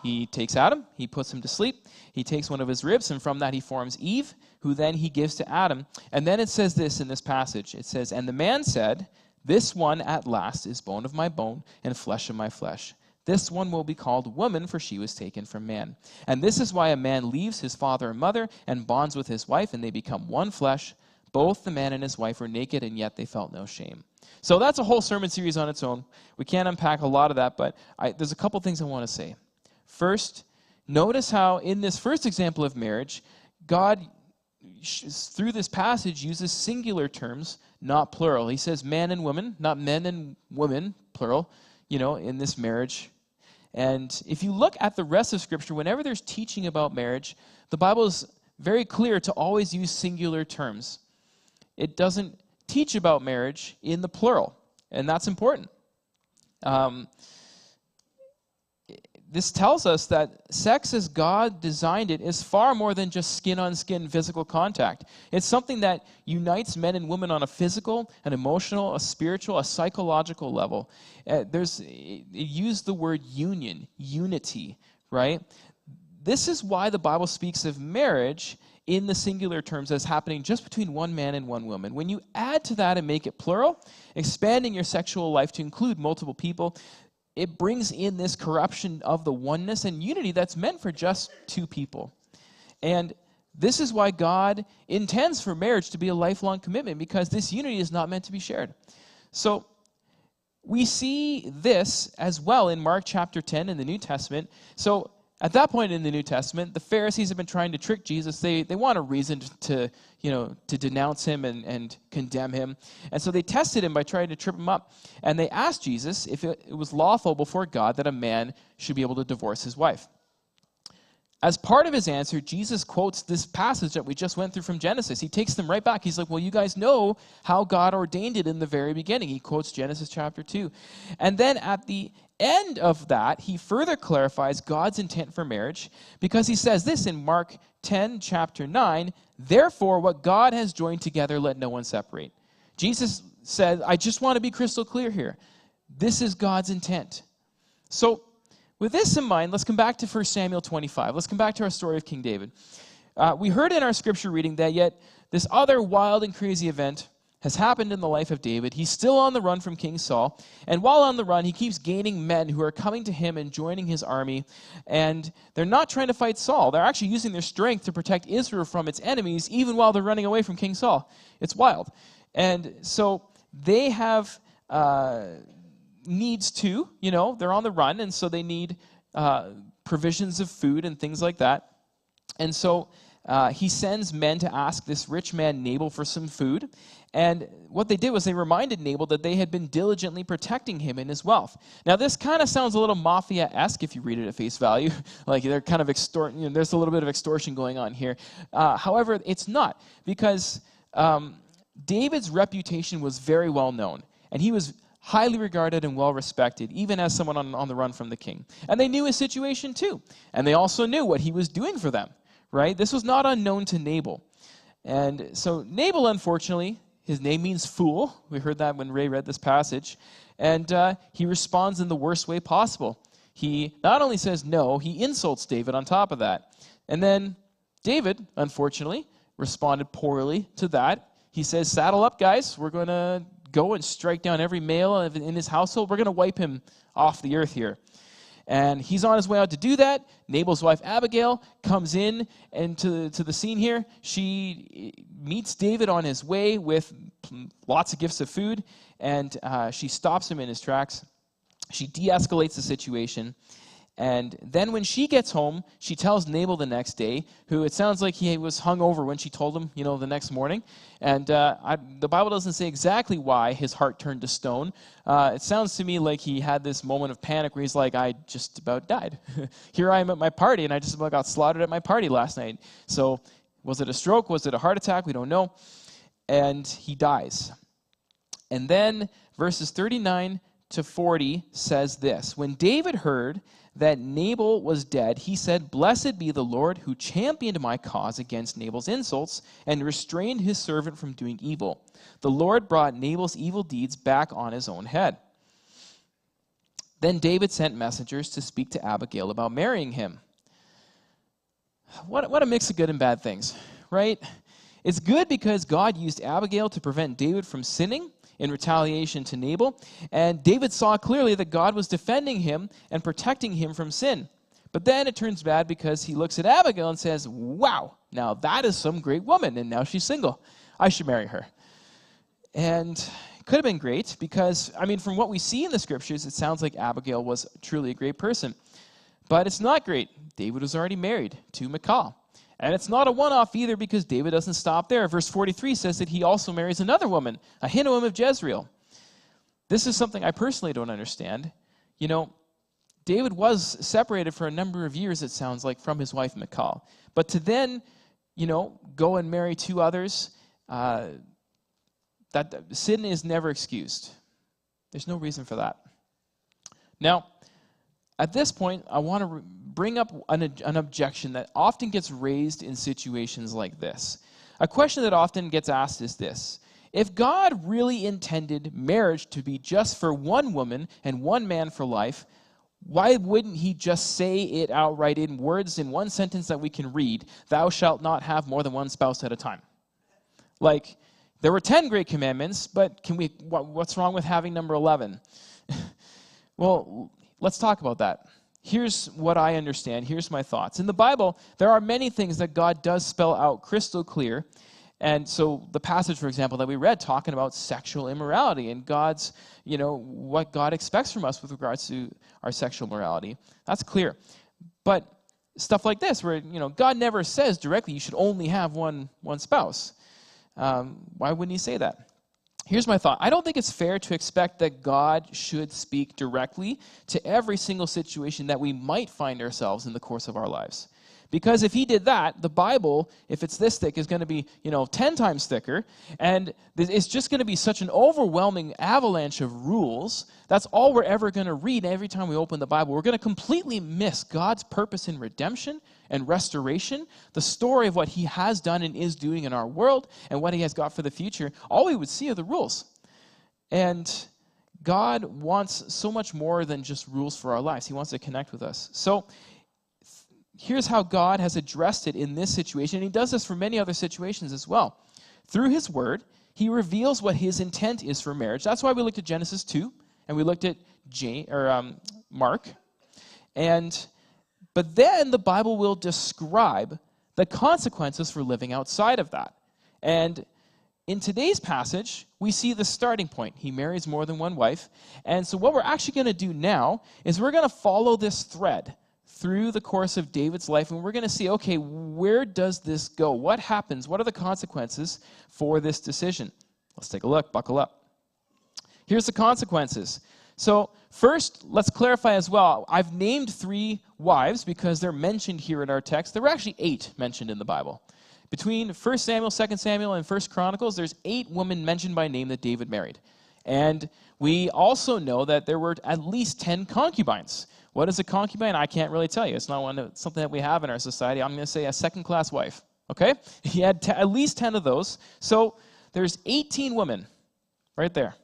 He takes Adam, he puts him to sleep, he takes one of his ribs, and from that he forms Eve, who then he gives to Adam. And then it says this in this passage. It says, and the man said, this one at last is bone of my bone and flesh of my flesh. This one will be called woman, for she was taken from man. And this is why a man leaves his father and mother and bonds with his wife, and they become one flesh. Both the man and his wife were naked, and yet they felt no shame. So that's a whole sermon series on its own. We can't unpack a lot of that, but there's a couple things I want to say. First, notice how in this first example of marriage, God, through this passage, uses singular terms, not plural. He says man and woman, not men and women, plural, in this marriage. And if you look at the rest of Scripture, whenever there's teaching about marriage, the Bible is very clear to always use singular terms. It doesn't teach about marriage in the plural, and that's important. this tells us that sex as God designed it is far more than just skin-on-skin physical contact. It's something that unites men and women on a physical, an emotional, a spiritual, a psychological level. It used the word union, unity, right? This is why the Bible speaks of marriage in the singular terms as happening just between one man and one woman. When you add to that and make it plural, expanding your sexual life to include multiple people, it brings in this corruption of the oneness and unity that's meant for just two people. And this is why God intends for marriage to be a lifelong commitment, because this unity is not meant to be shared. So we see this as well in Mark chapter 10 in the New Testament. So at that point in the New Testament, the Pharisees have been trying to trick Jesus. They want a reason to denounce him and condemn him. And so they tested him by trying to trip him up. And they asked Jesus if it was lawful before God that a man should be able to divorce his wife. As part of his answer, Jesus quotes this passage that we just went through from Genesis. He takes them right back. He's like, well, you guys know how God ordained it in the very beginning. He quotes Genesis chapter 2. And then at the end of that, he further clarifies God's intent for marriage, because he says this in Mark 10, chapter 9, therefore what God has joined together, let no one separate. Jesus said, I just want to be crystal clear here. This is God's intent. So with this in mind, let's come back to 1 Samuel 25. Let's come back to our story of King David. We heard in our scripture reading that yet this other wild and crazy event has happened in the life of David. He's still on the run from King Saul. And while on the run, he keeps gaining men who are coming to him and joining his army. And they're not trying to fight Saul. They're actually using their strength to protect Israel from its enemies, even while they're running away from King Saul. It's wild. And so they have needs too. They're on the run, and so they need provisions of food and things like that. And so he sends men to ask this rich man Nabal for some food. And what they did was they reminded Nabal that they had been diligently protecting him and his wealth. Now, this kind of sounds a little mafia-esque if you read it at face value. Like they're kind of extorting, there's a little bit of extortion going on here. However, it's not, because David's reputation was very well known. And he was highly regarded and well respected, even as someone on the run from the king. And they knew his situation too. And they also knew what he was doing for them, right? This was not unknown to Nabal. And so Nabal, unfortunately, his name means fool. We heard that when Ray read this passage. And he responds in the worst way possible. He not only says no, he insults David on top of that. And then David, unfortunately, responded poorly to that. He says, saddle up, guys. We're going to go and strike down every male in his household. We're going to wipe him off the earth here. And he's on his way out to do that. Nabal's wife, Abigail, comes in and to the scene here. She meets David on his way with lots of gifts of food, and she stops him in his tracks. She de-escalates the situation. And then when she gets home, she tells Nabal the next day, who it sounds like he was hungover when she told him, the next morning. And the Bible doesn't say exactly why his heart turned to stone. It sounds to me like he had this moment of panic where he's like, I just about died. Here I am at my party, and I just about got slaughtered at my party last night. So was it a stroke? Was it a heart attack? We don't know. And he dies. And then verses 39 to 40 says this. When David heard that Nabal was dead, he said, blessed be the Lord who championed my cause against Nabal's insults and restrained his servant from doing evil. The Lord brought Nabal's evil deeds back on his own head. Then David sent messengers to speak to Abigail about marrying him. What a mix of good and bad things, right? It's good because God used Abigail to prevent David from sinning in retaliation to Nabal, and David saw clearly that God was defending him and protecting him from sin. But then it turns bad because he looks at Abigail and says, wow, now that is some great woman, and now she's single. I should marry her. And it could have been great because, from what we see in the scriptures, it sounds like Abigail was truly a great person. But it's not great. David was already married to Michal. And it's not a one-off either because David doesn't stop there. Verse 43 says that he also marries another woman, Ahinoam of Jezreel. This is something I personally don't understand. David was separated for a number of years, it sounds like, from his wife Michal. But to then, go and marry two others, that sin is never excused. There's no reason for that. Now, At this point, I want to bring up an objection that often gets raised in situations like this. A question that often gets asked is this: if God really intended marriage to be just for one woman and one man for life, why wouldn't he just say it outright in words in one sentence that we can read, "Thou shalt not have more than one spouse at a time"? Like, there were 10 great commandments, but what's wrong with having number 11? Well, let's talk about that. Here's what I understand. Here's my thoughts. In the Bible, there are many things that God does spell out crystal clear. And so the passage, for example, that we read talking about sexual immorality and God's, what God expects from us with regards to our sexual morality, that's clear. But stuff like this, where, God never says directly you should only have one spouse. Why wouldn't he say that? Here's my thought. I don't think it's fair to expect that God should speak directly to every single situation that we might find ourselves in the course of our lives. Because if he did that, the Bible, if it's this thick, is going to be, 10 times thicker, and it's just going to be such an overwhelming avalanche of rules. That's all we're ever going to read every time we open the Bible. We're going to completely miss God's purpose in redemption and restoration, the story of what he has done and is doing in our world, and what he has got for the future. All we would see are the rules. And God wants so much more than just rules for our lives. He wants to connect with us. So here's how God has addressed it in this situation, and he does this for many other situations as well. Through his word, he reveals what his intent is for marriage. That's why we looked at Genesis 2, and we looked at Mark. But then the Bible will describe the consequences for living outside of that. And in today's passage, we see the starting point. He marries more than one wife. And so what we're actually going to do now is we're going to follow this thread through the course of David's life, and we're going to see, okay, where does this go? What happens? What are the consequences for this decision? Let's take a look. Buckle up. Here's the consequences. So first, let's clarify as well. I've named 3 wives because they're mentioned here in our text. There were actually 8 mentioned in the Bible. Between 1 Samuel, 2 Samuel, and 1 Chronicles, there's 8 women mentioned by name that David married. And we also know that there were at least 10 concubines. What is a concubine? I can't really tell you. It's not something that we have in our society. I'm going to say a second-class wife. Okay? He had at least 10 of those. So there's 18 women right there.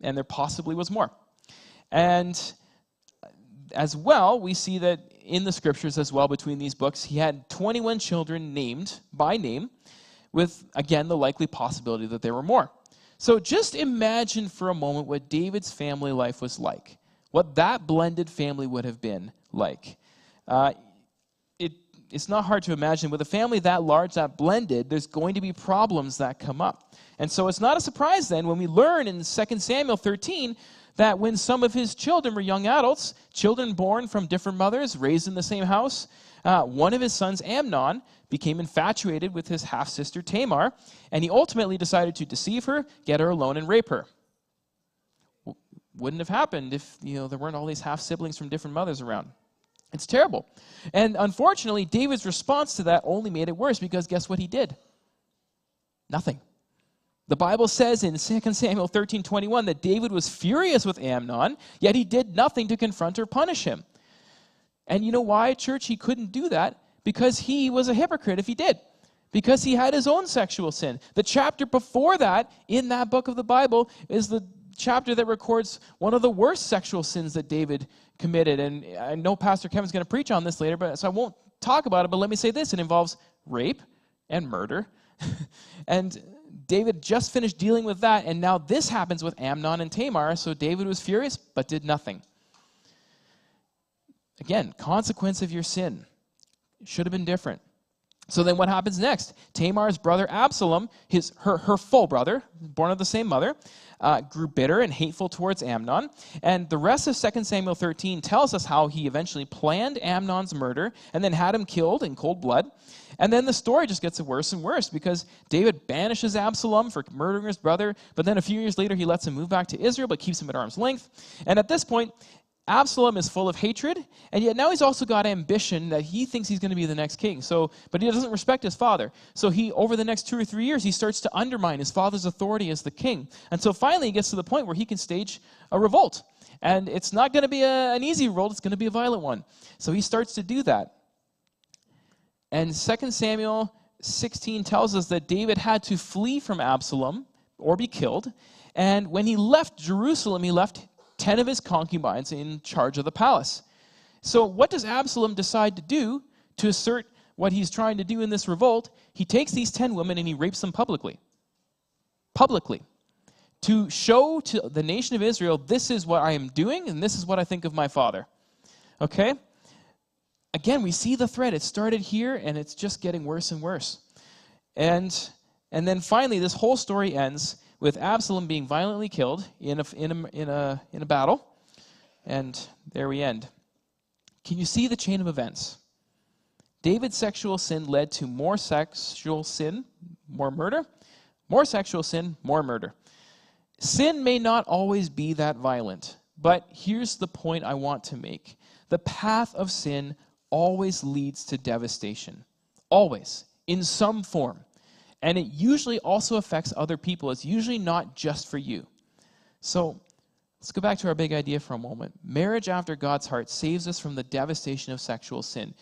And there possibly was more. And as well, we see that in the scriptures as well, between these books, he had 21 children named by name, with, again, the likely possibility that there were more. So just imagine for a moment what David's family life was like, what that blended family would have been like. It's not hard to imagine. With a family that large, that blended, there's going to be problems that come up. And so it's not a surprise then when we learn in 2 Samuel 13 that when some of his children were young adults, children born from different mothers, raised in the same house, one of his sons, Amnon, became infatuated with his half-sister Tamar, and he ultimately decided to deceive her, get her alone, and rape her. Wouldn't have happened if there weren't all these half-siblings from different mothers around. It's terrible. And unfortunately, David's response to that only made it worse, because guess what he did? Nothing. The Bible says in 2 Samuel 13:21 that David was furious with Amnon, yet he did nothing to confront or punish him. And you know why, church? He couldn't do that because he was a hypocrite if he did. Because he had his own sexual sin. The chapter before that in that book of the Bible is the chapter that records one of the worst sexual sins that David committed. And I know Pastor Kevin's going to preach on this later, so I won't talk about it, but let me say this. It involves rape and murder. And David just finished dealing with that, and now this happens with Amnon and Tamar, so David was furious but did nothing. Again, consequence of your sin. Should have been different. So then what happens next? Tamar's brother Absalom, her full brother, born of the same mother, grew bitter and hateful towards Amnon. And the rest of 2 Samuel 13 tells us how he eventually planned Amnon's murder and then had him killed in cold blood. And then the story just gets worse and worse because David banishes Absalom for murdering his brother, but then a few years later he lets him move back to Israel but keeps him at arm's length. And at this point, Absalom is full of hatred, and yet now he's also got ambition that he thinks he's going to be the next king. But he doesn't respect his father. So over the next 2 or 3 years, he starts to undermine his father's authority as the king. And so finally he gets to the point where he can stage a revolt. And it's not going to be an easy revolt, it's going to be a violent one. So he starts to do that. And 2 Samuel 16 tells us that David had to flee from Absalom or be killed. And when he left Jerusalem, he left 10 of his concubines in charge of the palace. So what does Absalom decide to do to assert what he's trying to do in this revolt? He takes these 10 women and he rapes them publicly. Publicly. To show to the nation of Israel, this is what I am doing and this is what I think of my father. Okay? Again, we see the thread. It started here and it's just getting worse and worse. And then finally, this whole story ends with Absalom being violently killed in a battle. And there we end. Can you see the chain of events? David's sexual sin led to more sexual sin, more murder. More sexual sin, more murder. Sin may not always be that violent, but here's the point I want to make. The path of sin always leads to devastation. Always. In some form. And it usually also affects other people. It's usually not just for you. So, let's go back to our big idea for a moment. Marriage after God's heart saves us from the devastation of sexual sin.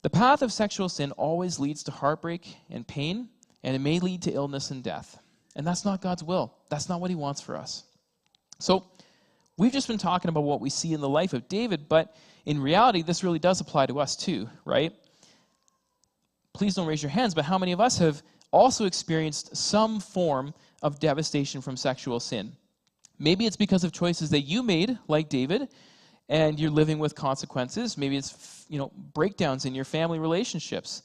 The path of sexual sin always leads to heartbreak and pain, and it may lead to illness and death. And that's not God's will. That's not what he wants for us. So, we've just been talking about what we see in the life of David, but in reality, this really does apply to us too, right? Please don't raise your hands, but how many of us have also experienced some form of devastation from sexual sin? Maybe it's because of choices that you made, like David, and you're living with consequences. Maybe it's, breakdowns in your family relationships.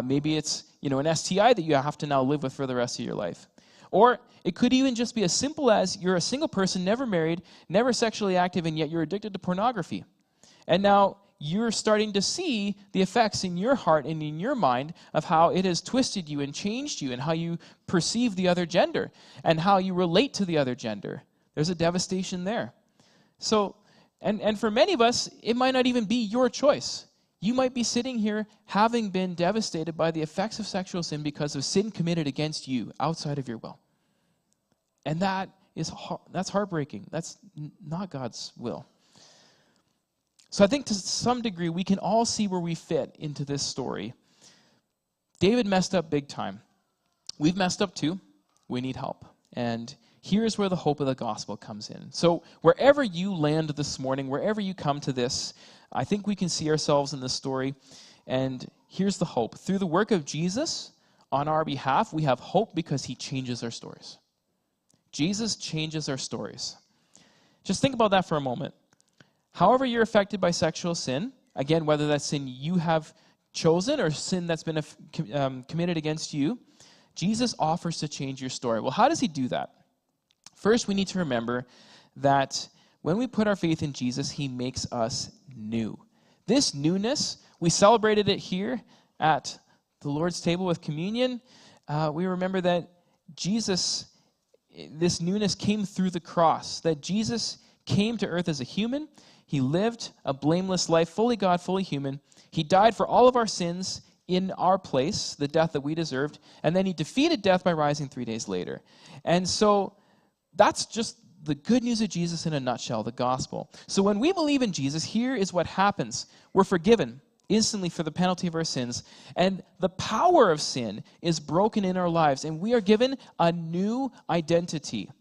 Maybe it's, an STI that you have to now live with for the rest of your life. Or it could even just be as simple as you're a single person, never married, never sexually active, and yet you're addicted to pornography. And now you're starting to see the effects in your heart and in your mind of how it has twisted you and changed you and how you perceive the other gender and how you relate to the other gender. There's a devastation there. So, and for many of us, it might not even be your choice. You might be sitting here having been devastated by the effects of sexual sin because of sin committed against you outside of your will. And that's heartbreaking. That's not God's will. So I think to some degree we can all see where we fit into this story. David messed up big time. We've messed up too. We need help. And here's where the hope of the gospel comes in. So wherever you land this morning, wherever you come to this, I think we can see ourselves in this story. And here's the hope. Through the work of Jesus on our behalf, we have hope because he changes our stories. Jesus changes our stories. Just think about that for a moment. However you're affected by sexual sin, again, whether that's sin you have chosen or sin that's been committed against you, Jesus offers to change your story. Well, how does he do that? First, we need to remember that when we put our faith in Jesus, he makes us new. This newness, we celebrated it here at the Lord's table with communion. We remember that Jesus, this newness came through the cross, that Jesus came to earth as a human. He lived a blameless life, fully God, fully human. He died for all of our sins in our place, the death that we deserved, and then he defeated death by rising 3 days later. And so that's just the good news of Jesus in a nutshell, the gospel. So when we believe in Jesus, here is what happens. We're forgiven instantly for the penalty of our sins, and the power of sin is broken in our lives, and we are given a new identity.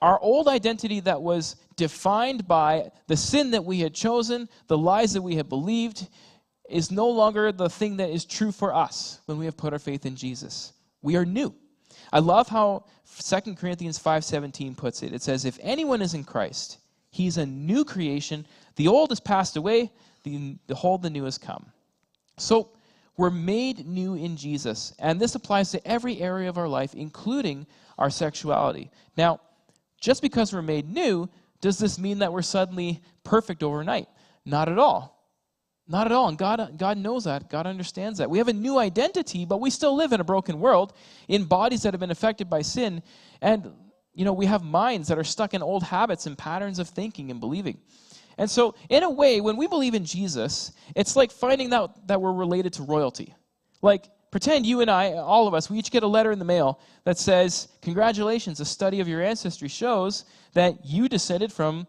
Our old identity that was defined by the sin that we had chosen, the lies that we had believed, is no longer the thing that is true for us when we have put our faith in Jesus. We are new. I love how 2 Corinthians 5:17 puts it. It says, if anyone is in Christ, he's a new creation. The old has passed away. Behold, the new has come. So we're made new in Jesus. And this applies to every area of our life, including our sexuality. Now, just because we're made new, does this mean that we're suddenly perfect overnight? Not at all. Not at all. And God knows that. God understands that. We have a new identity, but we still live in a broken world, in bodies that have been affected by sin. And, we have minds that are stuck in old habits and patterns of thinking and believing. And so, in a way, when we believe in Jesus, it's like finding out that we're related to royalty. Like, Pretend you and I, all of us, we each get a letter in the mail that says, congratulations, a study of your ancestry shows that you descended from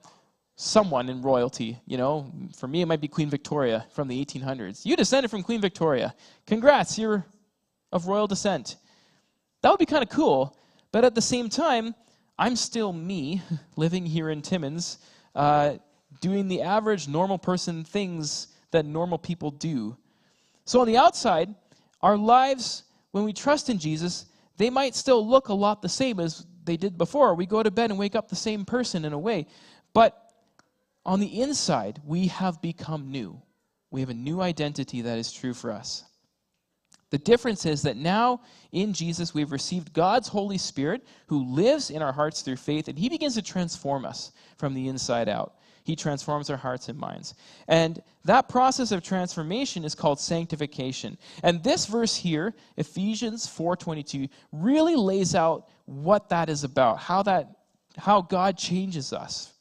someone in royalty. You know, for me, it might be Queen Victoria from the 1800s. You descended from Queen Victoria. Congrats, you're of royal descent. That would be kind of cool, but at the same time, I'm still me, living here in Timmins, doing the average normal person things that normal people do. So on the outside, our lives, when we trust in Jesus, they might still look a lot the same as they did before. We go to bed and wake up the same person in a way. But on the inside, we have become new. We have a new identity that is true for us. The difference is that now in Jesus we've received God's Holy Spirit who lives in our hearts through faith, and he begins to transform us from the inside out. He transforms our hearts and minds. And that process of transformation is called sanctification. And this verse here, Ephesians 4:22, really lays out what that is about, how God changes us.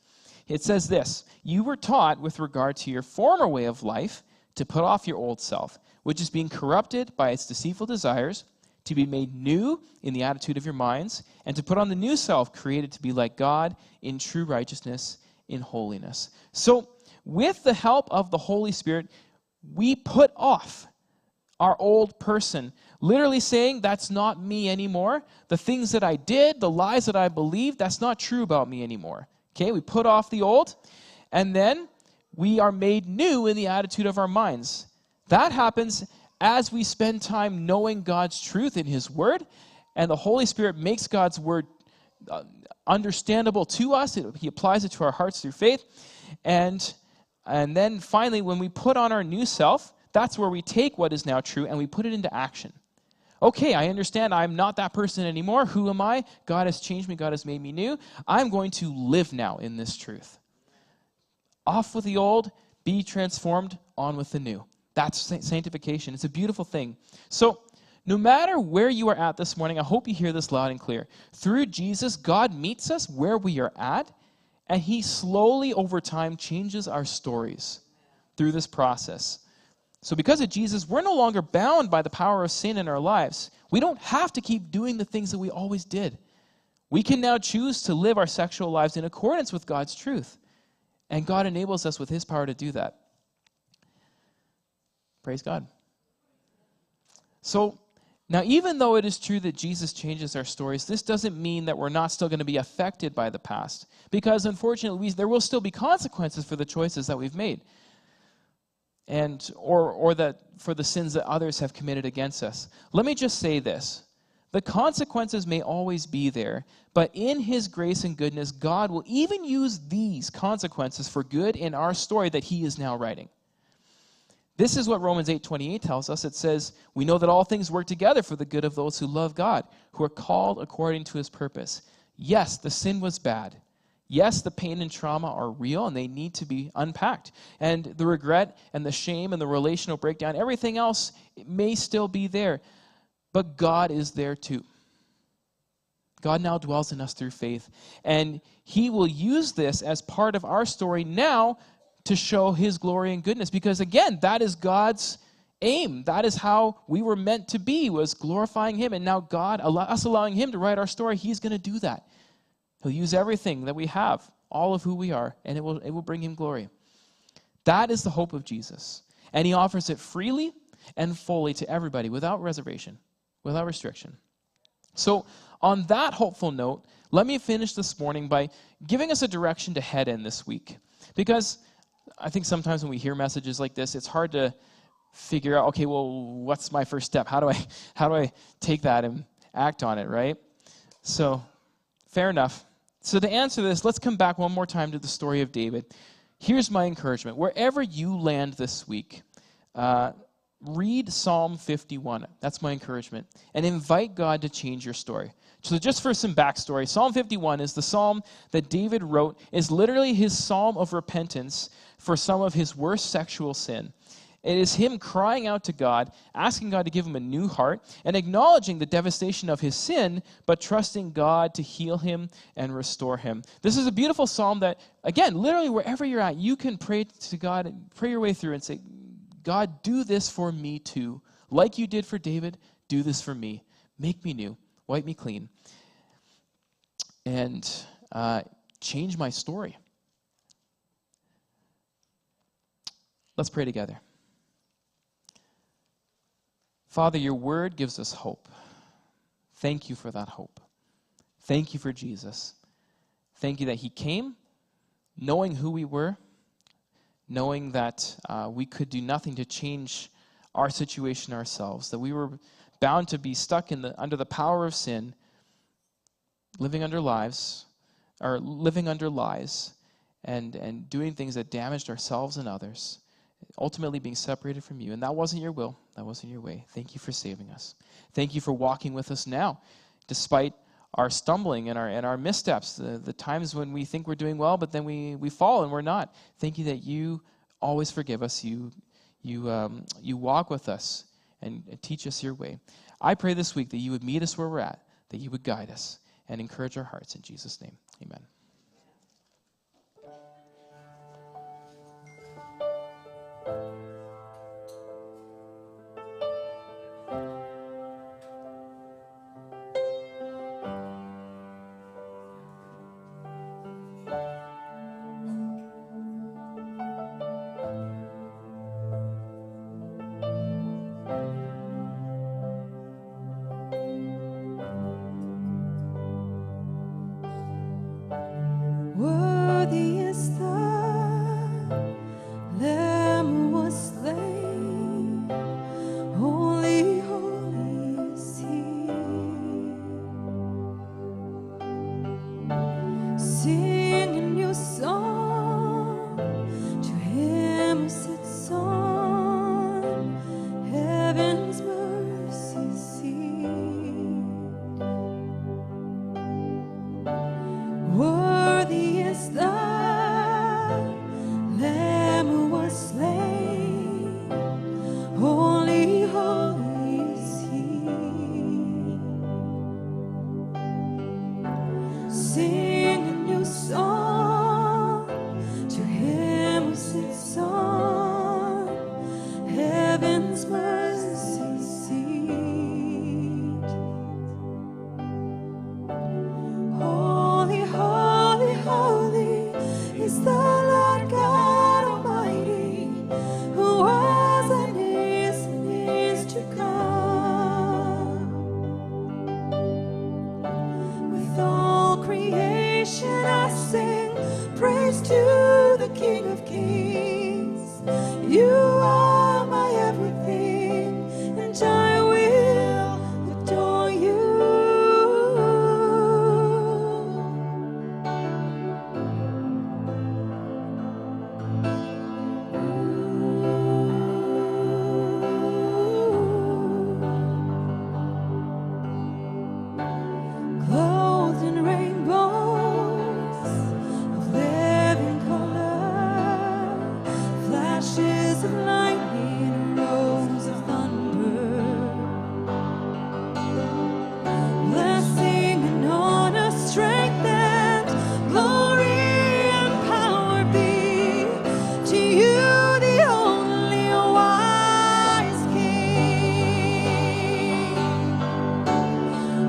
It says this, "You were taught with regard to your former way of life to put off your old self, which is being corrupted by its deceitful desires, to be made new in the attitude of your minds, and to put on the new self, created to be like God in true righteousness, in holiness." So, with the help of the Holy Spirit, we put off our old person, literally saying, that's not me anymore. The things that I did, the lies that I believed, that's not true about me anymore. Okay, we put off the old, and then we are made new in the attitude of our minds. That happens as we spend time knowing God's truth in his word, and the Holy Spirit makes God's word understandable to us. He applies it to our hearts through faith. And then finally, when we put on our new self, that's where we take what is now true and we put it into action. Okay, I understand I'm not that person anymore. Who am I? God has changed me. God has made me new. I'm going to live now in this truth. Off with the old, be transformed, on with the new. That's sanctification. It's a beautiful thing. So, no matter where you are at this morning, I hope you hear this loud and clear. Through Jesus, God meets us where we are at, and he slowly over time changes our stories through this process. So because of Jesus, we're no longer bound by the power of sin in our lives. We don't have to keep doing the things that we always did. We can now choose to live our sexual lives in accordance with God's truth. And God enables us with his power to do that. Praise God. So, now even though it is true that Jesus changes our stories, this doesn't mean that we're not still going to be affected by the past. Because unfortunately, there will still be consequences for the choices that we've made. And or that for the sins that others have committed against us. Let me just say this. The consequences may always be there, but in his grace and goodness, God will even use these consequences for good in our story that he is now writing. This is what Romans 8:28 tells us. It says, "We know that all things work together for the good of those who love God, who are called according to his purpose." Yes, the sin was bad. Yes, the pain and trauma are real and they need to be unpacked. And the regret and the shame and the relational breakdown, everything else may still be there. But God is there too. God now dwells in us through faith. And he will use this as part of our story now to show his glory and goodness. Because again, that is God's aim. That is how we were meant to be, was glorifying him. And now God, us allowing him to write our story, he's going to do that. He'll use everything that we have, all of who we are, and it will bring him glory. That is the hope of Jesus. And he offers it freely and fully to everybody without reservation, without restriction. So on that hopeful note, let me finish this morning by giving us a direction to head in this week. Because I think sometimes when we hear messages like this, it's hard to figure out, okay, well, what's my first step? How do I take that and act on it, right? So, fair enough. So to answer this, let's come back one more time to the story of David. Here's my encouragement. Wherever you land this week, read Psalm 51. That's my encouragement. And invite God to change your story. So just for some backstory, Psalm 51 is the psalm that David wrote. Is literally his psalm of repentance for some of his worst sexual sin. It is him crying out to God, asking God to give him a new heart, and acknowledging the devastation of his sin, but trusting God to heal him and restore him. This is a beautiful psalm that, again, literally wherever you're at, you can pray to God, pray your way through and say, God, do this for me too. Like you did for David, Do this for me. Make me new. Wipe me clean. And change my story. Let's pray together. Father, your word gives us hope. Thank you for that hope. Thank you for Jesus. Thank you that he came knowing who we were, knowing that we could do nothing to change our situation ourselves, that we were bound to be stuck under the power of sin, living under lies, and doing things that damaged ourselves and others, ultimately being separated from you. And that wasn't your will. That wasn't your way. Thank you for saving us. Thank you for walking with us now, despite our stumbling and our missteps, the times when we think we're doing well, but then we fall and we're not. Thank you that you always forgive us. You walk with us and teach us your way. I pray this week that you would meet us where we're at, that you would guide us and encourage our hearts. In Jesus' name, amen. Worthy is the Lamb who was slain. Holy, holy is He. Sing a new song to Him who sits on heaven's mercy seat. Worthy is the Lamb who was slain. Holy, holy is He. Sing a new song to Him who sits on heaven's mercy seat. Holy, holy, holy is the Lord God Almighty, who was and is to come. With all creation I sing praise to the King of Kings. You are my everything, and I will adore you. Clothed in rainbows of living color, flashes of lightning, roars of thunder. Blessing and honor, strength and glory and power be to you, the only wise King.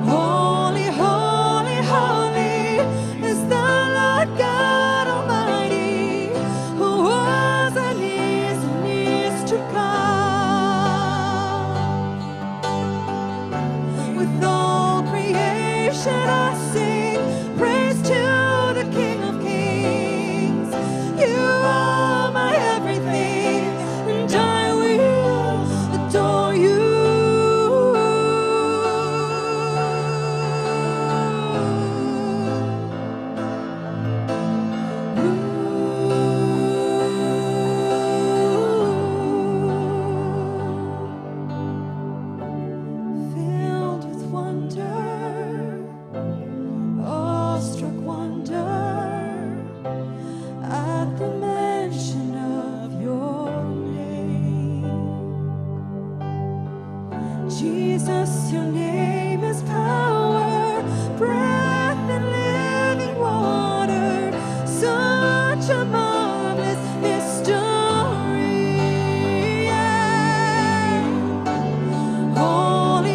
Holy, holy, holy is the Lord God Almighty, who was and is to come. With all creation I sing praise to the King of Kings. You are my everything, and I will adore you. Filled with wonder, awestruck wonder, at the mention of your name. Jesus, your name is power, breath and living water, such a marvelous mystery. Holy,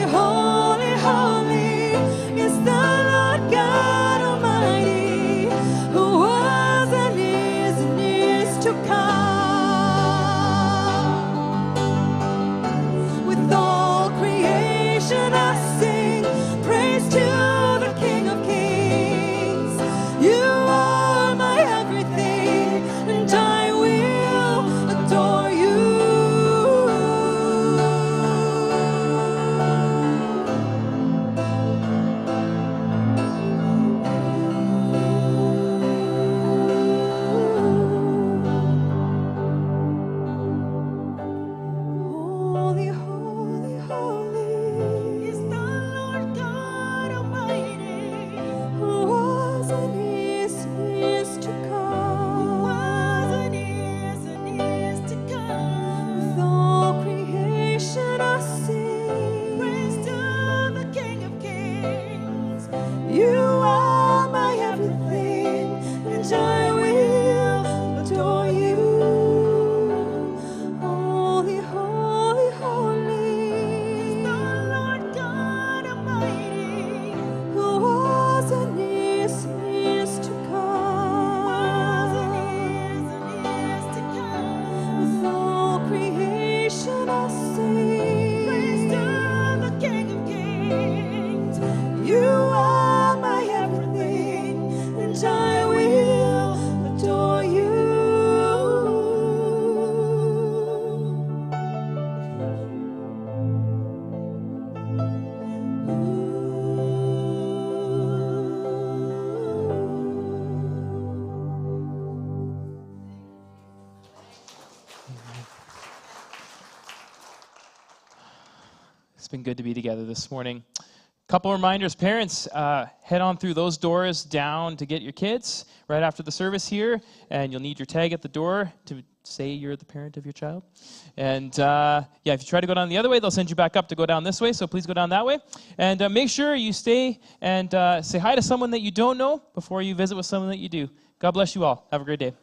been good to be together this morning. Couple reminders, parents, head on through those doors down to get your kids right after the service here, and you'll need your tag at the door to say you're the parent of your child. And if you try to go down the other way, they'll send you back up to go down this way, so please go down that way. And make sure you stay and say hi to someone that you don't know before you visit with someone that you do. God bless you all. Have a great day.